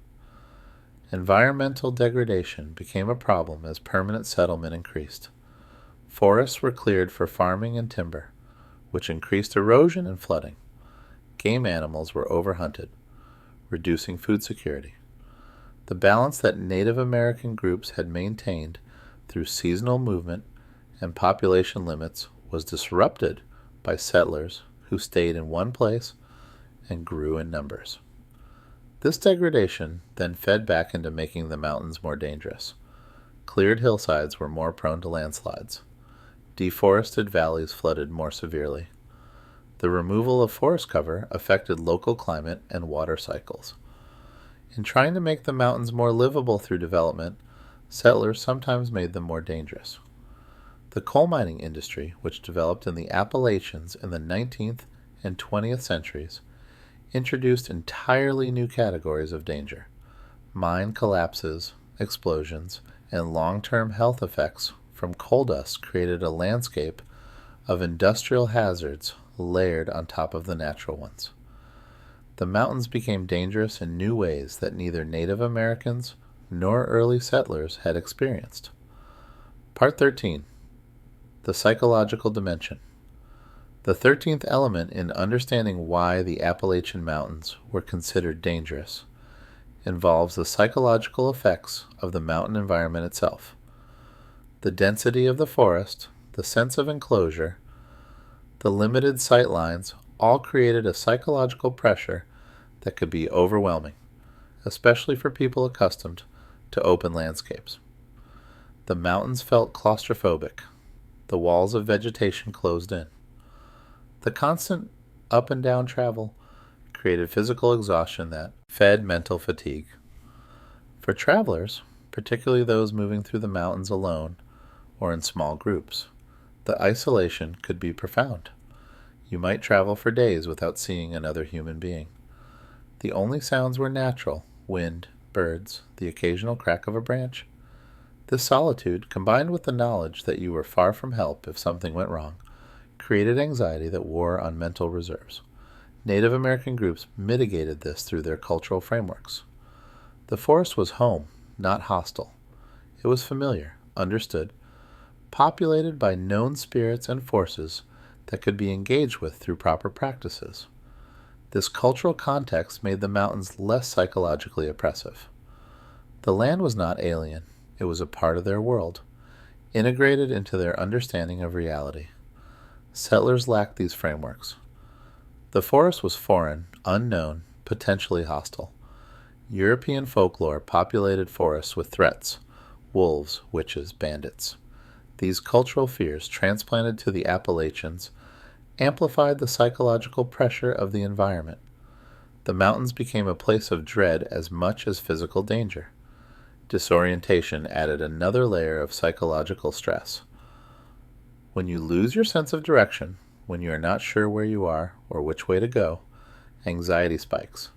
Environmental degradation became a problem as permanent settlement increased. Forests were cleared for farming and timber, which increased erosion and flooding. Game animals were overhunted, reducing food security. The balance that Native American groups had maintained through seasonal movement and population limits was disrupted by settlers who stayed in one place and grew in numbers. This degradation then fed back into making the mountains more dangerous. Cleared hillsides were more prone to landslides. Deforested valleys flooded more severely. The removal of forest cover affected local climate and water cycles. In trying to make the mountains more livable through development, settlers sometimes made them more dangerous. The coal mining industry, which developed in the Appalachians in the 19th and 20th centuries, introduced entirely new categories of danger. Mine collapses, explosions, and long-term health effects from coal dust created a landscape of industrial hazards layered on top of the natural ones. The mountains became dangerous in new ways that neither Native Americans nor early settlers had experienced. Part 13. The Psychological Dimension. The 13th element in understanding why the Appalachian Mountains were considered dangerous involves the psychological effects of the mountain environment itself. The density of the forest, the sense of enclosure, the limited sight lines all created a psychological pressure that could be overwhelming, especially for people accustomed to open landscapes. The mountains felt claustrophobic. The walls of vegetation closed in. The constant up and down travel created physical exhaustion that fed mental fatigue. For travelers, particularly those moving through the mountains alone or in small groups, the isolation could be profound. You might travel for days without seeing another human being. The only sounds were natural: wind, birds, the occasional crack of a branch. This solitude, combined with the knowledge that you were far from help if something went wrong, created anxiety that wore on mental reserves. Native American groups mitigated this through their cultural frameworks. The forest was home, not hostile. It was familiar, understood, populated by known spirits and forces that could be engaged with through proper practices. This cultural context made the mountains less psychologically oppressive. The land was not alien. It was a part of their world, integrated into their understanding of reality. Settlers lacked these frameworks. The forest was foreign, unknown, potentially hostile. European folklore populated forests with threats: wolves, witches, bandits. These cultural fears, transplanted to the Appalachians, amplified the psychological pressure of the environment. The mountains became a place of dread as much as physical danger. Disorientation added another layer of psychological stress. When you lose your sense of direction, when you are not sure where you are or which way to go, anxiety spikes.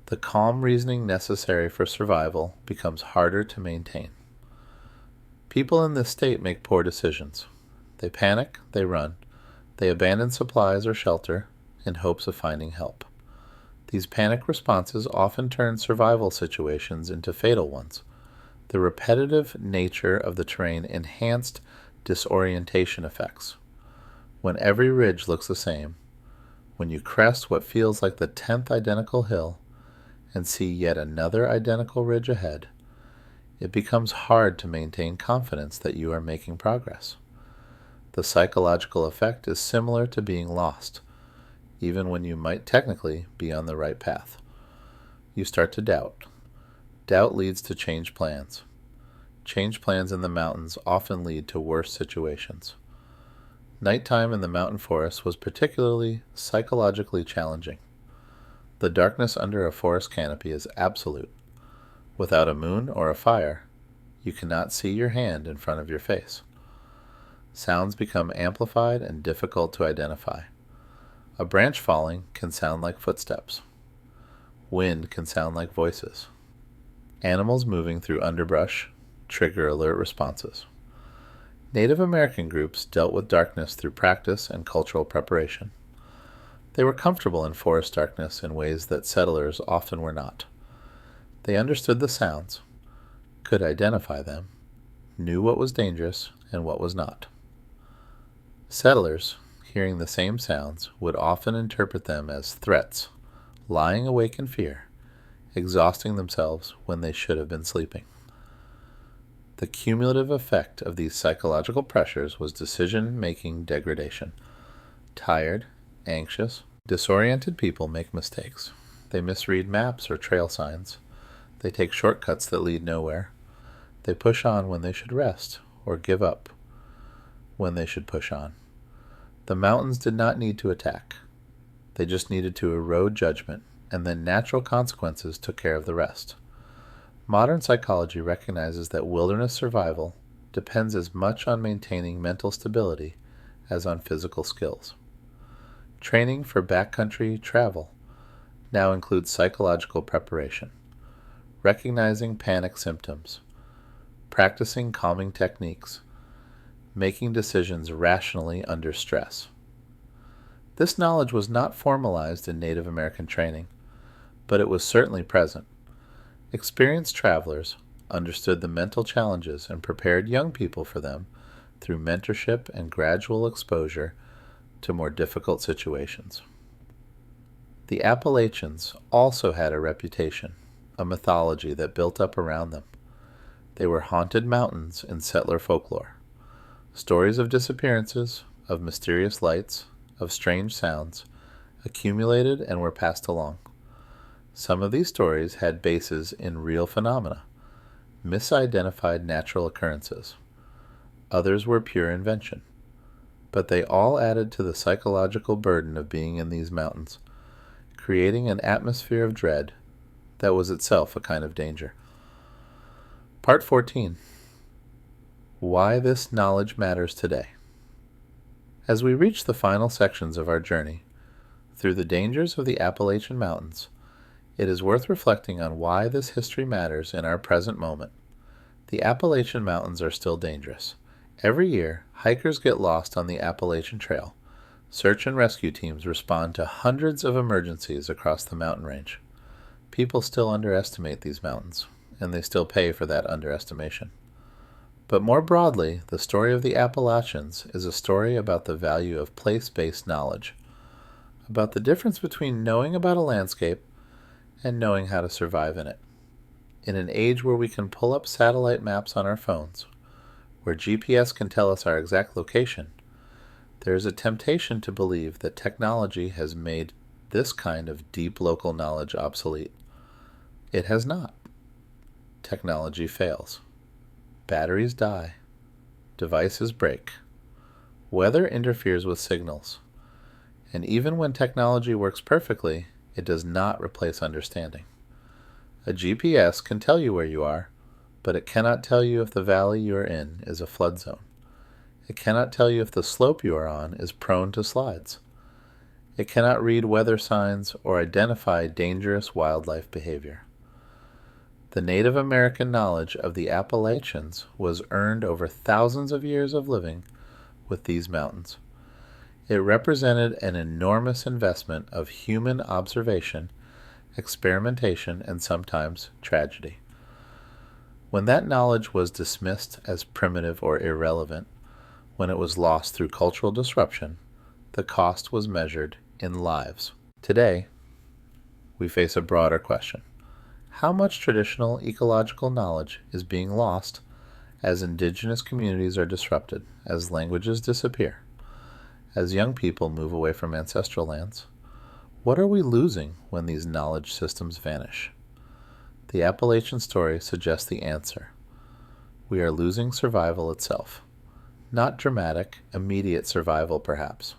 The calm reasoning necessary for survival becomes harder to maintain. People in this state make poor decisions. They panic, they run, they abandon supplies or shelter in hopes of finding help. These panic responses often turn survival situations into fatal ones. The repetitive nature of the terrain enhanced disorientation effects. When every ridge looks the same, when you crest what feels like the 10th identical hill and see yet another identical ridge ahead, it becomes hard to maintain confidence that you are making progress. The psychological effect is similar to being lost, even when you might technically be on the right path. You start to doubt. Doubt leads to change plans. Change plans in the mountains often lead to worse situations. Nighttime in the mountain forest was particularly psychologically challenging. The darkness under a forest canopy is absolute. Without a moon or a fire, you cannot see your hand in front of your face. Sounds become amplified and difficult to identify. A branch falling can sound like footsteps. Wind can sound like voices. Animals moving through underbrush trigger alert responses. Native American groups dealt with darkness through practice and cultural preparation. They were comfortable in forest darkness in ways that settlers often were not. They understood the sounds, could identify them, knew what was dangerous and what was not. Settlers, hearing the same sounds, would often interpret them as threats, lying awake in fear, exhausting themselves when they should have been sleeping. The cumulative effect of these psychological pressures was decision-making degradation. Tired, anxious, disoriented people make mistakes. They misread maps or trail signs. They take shortcuts that lead nowhere. They push on when they should rest, or give up when they should push on. The mountains did not need to attack. They just needed to erode judgment, and then natural consequences took care of the rest. Modern psychology recognizes that wilderness survival depends as much on maintaining mental stability as on physical skills. Training for backcountry travel now includes psychological preparation, recognizing panic symptoms, practicing calming techniques, making decisions rationally under stress. This knowledge was not formalized in Native American training, but it was certainly present. Experienced travelers understood the mental challenges and prepared young people for them through mentorship and gradual exposure to more difficult situations. The Appalachians also had a reputation, a mythology that built up around them. They were haunted mountains in settler folklore. Stories of disappearances, of mysterious lights, of strange sounds, accumulated and were passed along. Some of these stories had bases in real phenomena, misidentified natural occurrences. Others were pure invention. But they all added to the psychological burden of being in these mountains, creating an atmosphere of dread that was itself a kind of danger. Part 14. Why this knowledge matters today. As we reach the final sections of our journey through the dangers of the Appalachian Mountains, it is worth reflecting on why this history matters in our present moment. The Appalachian Mountains are still dangerous. Every year, hikers get lost on the Appalachian Trail. Search and rescue teams respond to hundreds of emergencies across the mountain range. People still underestimate these mountains, and they still pay for that underestimation. But more broadly, the story of the Appalachians is a story about the value of place-based knowledge, about the difference between knowing about a landscape and knowing how to survive in it. In an age where we can pull up satellite maps on our phones, where GPS can tell us our exact location, there is a temptation to believe that technology has made this kind of deep local knowledge obsolete. It has not. Technology fails. Batteries die. Devices break. Weather interferes with signals. And even when technology works perfectly, it does not replace understanding. A GPS can tell you where you are, but it cannot tell you if the valley you are in is a flood zone. It cannot tell you if the slope you are on is prone to slides. It cannot read weather signs or identify dangerous wildlife behavior. The Native American knowledge of the Appalachians was earned over thousands of years of living with these mountains. It represented an enormous investment of human observation, experimentation, and sometimes tragedy. When that knowledge was dismissed as primitive or irrelevant, when it was lost through cultural disruption, the cost was measured in lives. Today, we face a broader question. How much traditional ecological knowledge is being lost as indigenous communities are disrupted, as languages disappear, as young people move away from ancestral lands? What are we losing when these knowledge systems vanish? The Appalachian story suggests the answer. We are losing survival itself. Not dramatic, immediate survival, perhaps.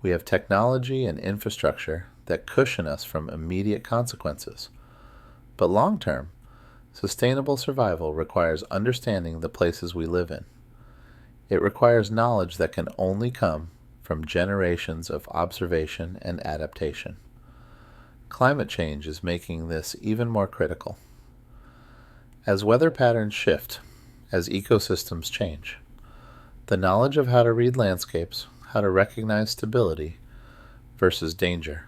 We have technology and infrastructure that cushion us from immediate consequences. But long term, Sustainable survival requires understanding the places we live in. It requires knowledge that can only come from generations of observation and adaptation. Climate change is making this even more critical. As weather patterns shift, as ecosystems change, the knowledge of how to read landscapes, how to recognize stability versus danger,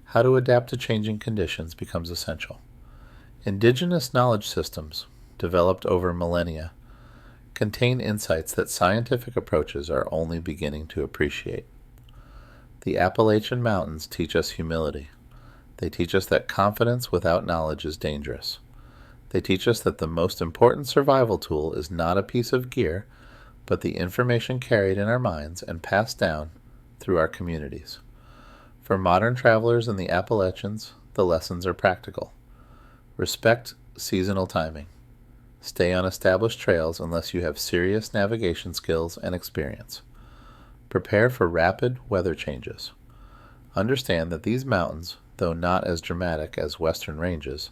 how to adapt to changing conditions becomes essential. Indigenous knowledge systems, developed over millennia, contain insights that scientific approaches are only beginning to appreciate. The Appalachian Mountains teach us humility. They teach us that confidence without knowledge is dangerous. They teach us that the most important survival tool is not a piece of gear, but the information carried in our minds and passed down through our communities. For modern travelers in the Appalachians, the lessons are practical. Respect seasonal timing. Stay on established trails unless you have serious navigation skills and experience. Prepare for rapid weather changes. Understand that these mountains, though not as dramatic as western ranges,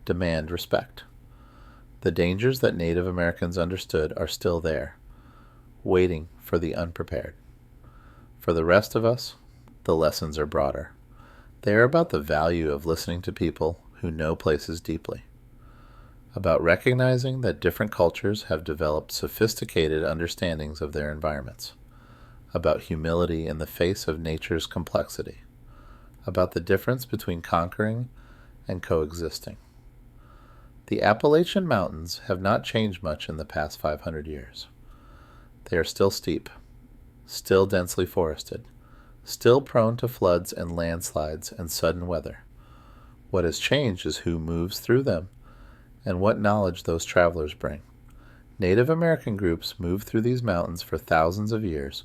demand respect. The dangers that Native Americans understood are still there, waiting for the unprepared. For the rest of us, the lessons are broader. They are about the value of listening to people who know places deeply, about recognizing that different cultures have developed sophisticated understandings of their environments, about humility in the face of nature's complexity, about the difference between conquering and coexisting. The Appalachian Mountains have not changed much in the past 500 years. They are still steep, still densely forested, still prone to floods and landslides and sudden weather. What has changed is who moves through them and what knowledge those travelers bring. Native American groups moved through these mountains for thousands of years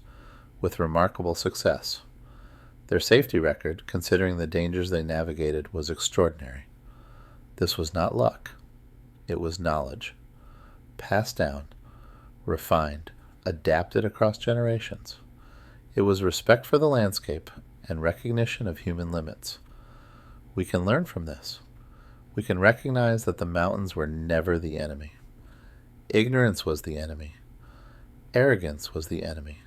with remarkable success. Their safety record, considering the dangers they navigated, was extraordinary. This was not luck. It was knowledge, passed down, refined, adapted across generations. It was respect for the landscape and recognition of human limits. We can learn from this. We can recognize that the mountains were never the enemy. Ignorance was the enemy. Arrogance was the enemy.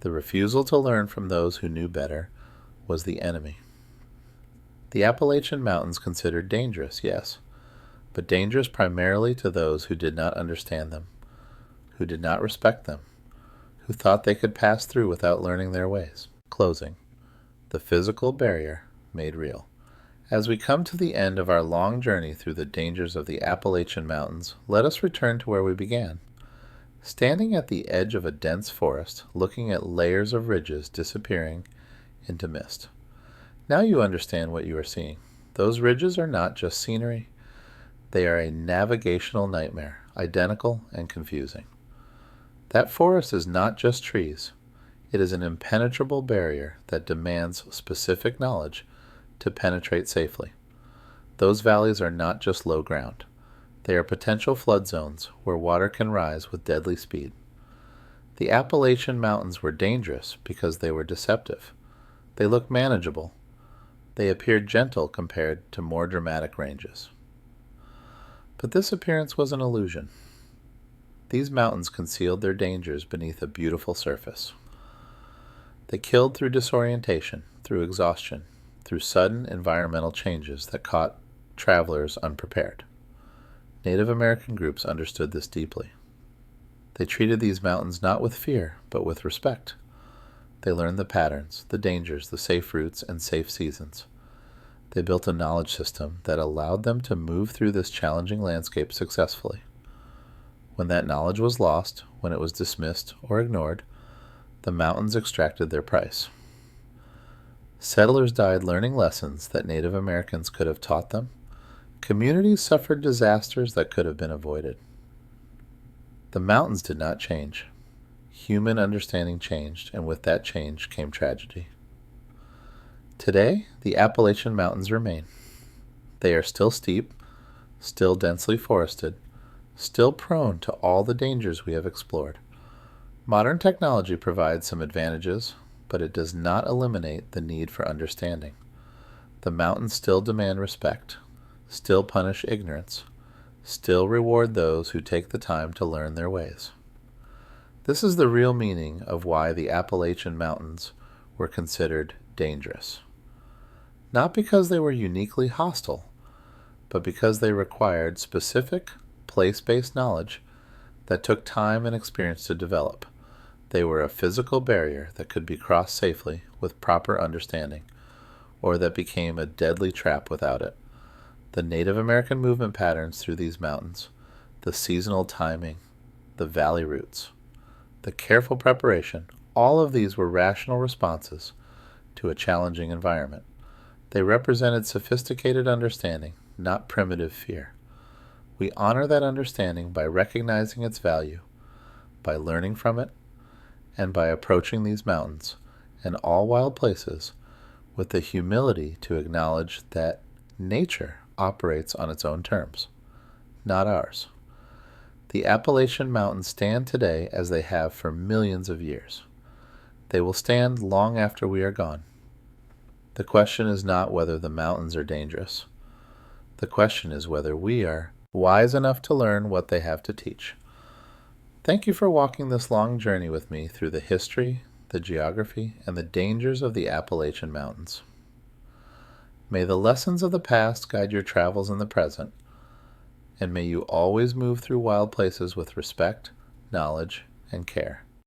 The refusal to learn from those who knew better was the enemy. The Appalachian Mountains considered dangerous, yes, but dangerous primarily to those who did not understand them, who did not respect them, who thought they could pass through without learning their ways. Closing. The physical barrier made real. As we come to the end of our long journey through the dangers of the Appalachian Mountains, let us return to where we began. Standing at the edge of a dense forest, looking at layers of ridges disappearing into mist. Now you understand what you are seeing. Those ridges are not just scenery. They are a navigational nightmare, identical and confusing. That forest is not just trees. It is an impenetrable barrier that demands specific knowledge to penetrate safely. Those valleys are not just low ground. They are potential flood zones where water can rise with deadly speed. The Appalachian Mountains were dangerous because they were deceptive. They looked manageable. They appeared gentle compared to more dramatic ranges. But this appearance was an illusion. These mountains concealed their dangers beneath a beautiful surface. They killed through disorientation, through exhaustion, through sudden environmental changes that caught travelers unprepared. Native American groups understood this deeply. They treated these mountains not with fear, but with respect. They learned the patterns, the dangers, the safe routes, and safe seasons. They built a knowledge system that allowed them to move through this challenging landscape successfully. When that knowledge was lost, when it was dismissed or ignored, the mountains extracted their price. Settlers died learning lessons that Native Americans could have taught them. Communities suffered disasters that could have been avoided. The mountains did not change. Human understanding changed, and with that change came tragedy. Today, the Appalachian Mountains remain. They are still steep, still densely forested, still prone to all the dangers we have explored. Modern technology provides some advantages, but it does not eliminate the need for understanding. The mountains still demand respect, still punish ignorance, still reward those who take the time to learn their ways. This is the real meaning of why the Appalachian Mountains were considered dangerous. Not because they were uniquely hostile, but because they required specific, place-based knowledge that took time and experience to develop. They were a physical barrier that could be crossed safely with proper understanding, or that became a deadly trap without it. The Native American movement patterns through these mountains, the seasonal timing, the valley routes, the careful preparation, all of these were rational responses to a challenging environment. They represented sophisticated understanding, not primitive fear. We honor that understanding by recognizing its value, by learning from it, and by approaching these mountains and all wild places with the humility to acknowledge that nature operates on its own terms, not ours. The Appalachian Mountains stand today as they have for millions of years. They will stand long after we are gone. The question is not whether the mountains are dangerous. The question is whether we are wise enough to learn what they have to teach. Thank you for walking this long journey with me through the history, the geography, and the dangers of the Appalachian Mountains. May the lessons of the past guide your travels in the present, and may you always move through wild places with respect, knowledge, and care.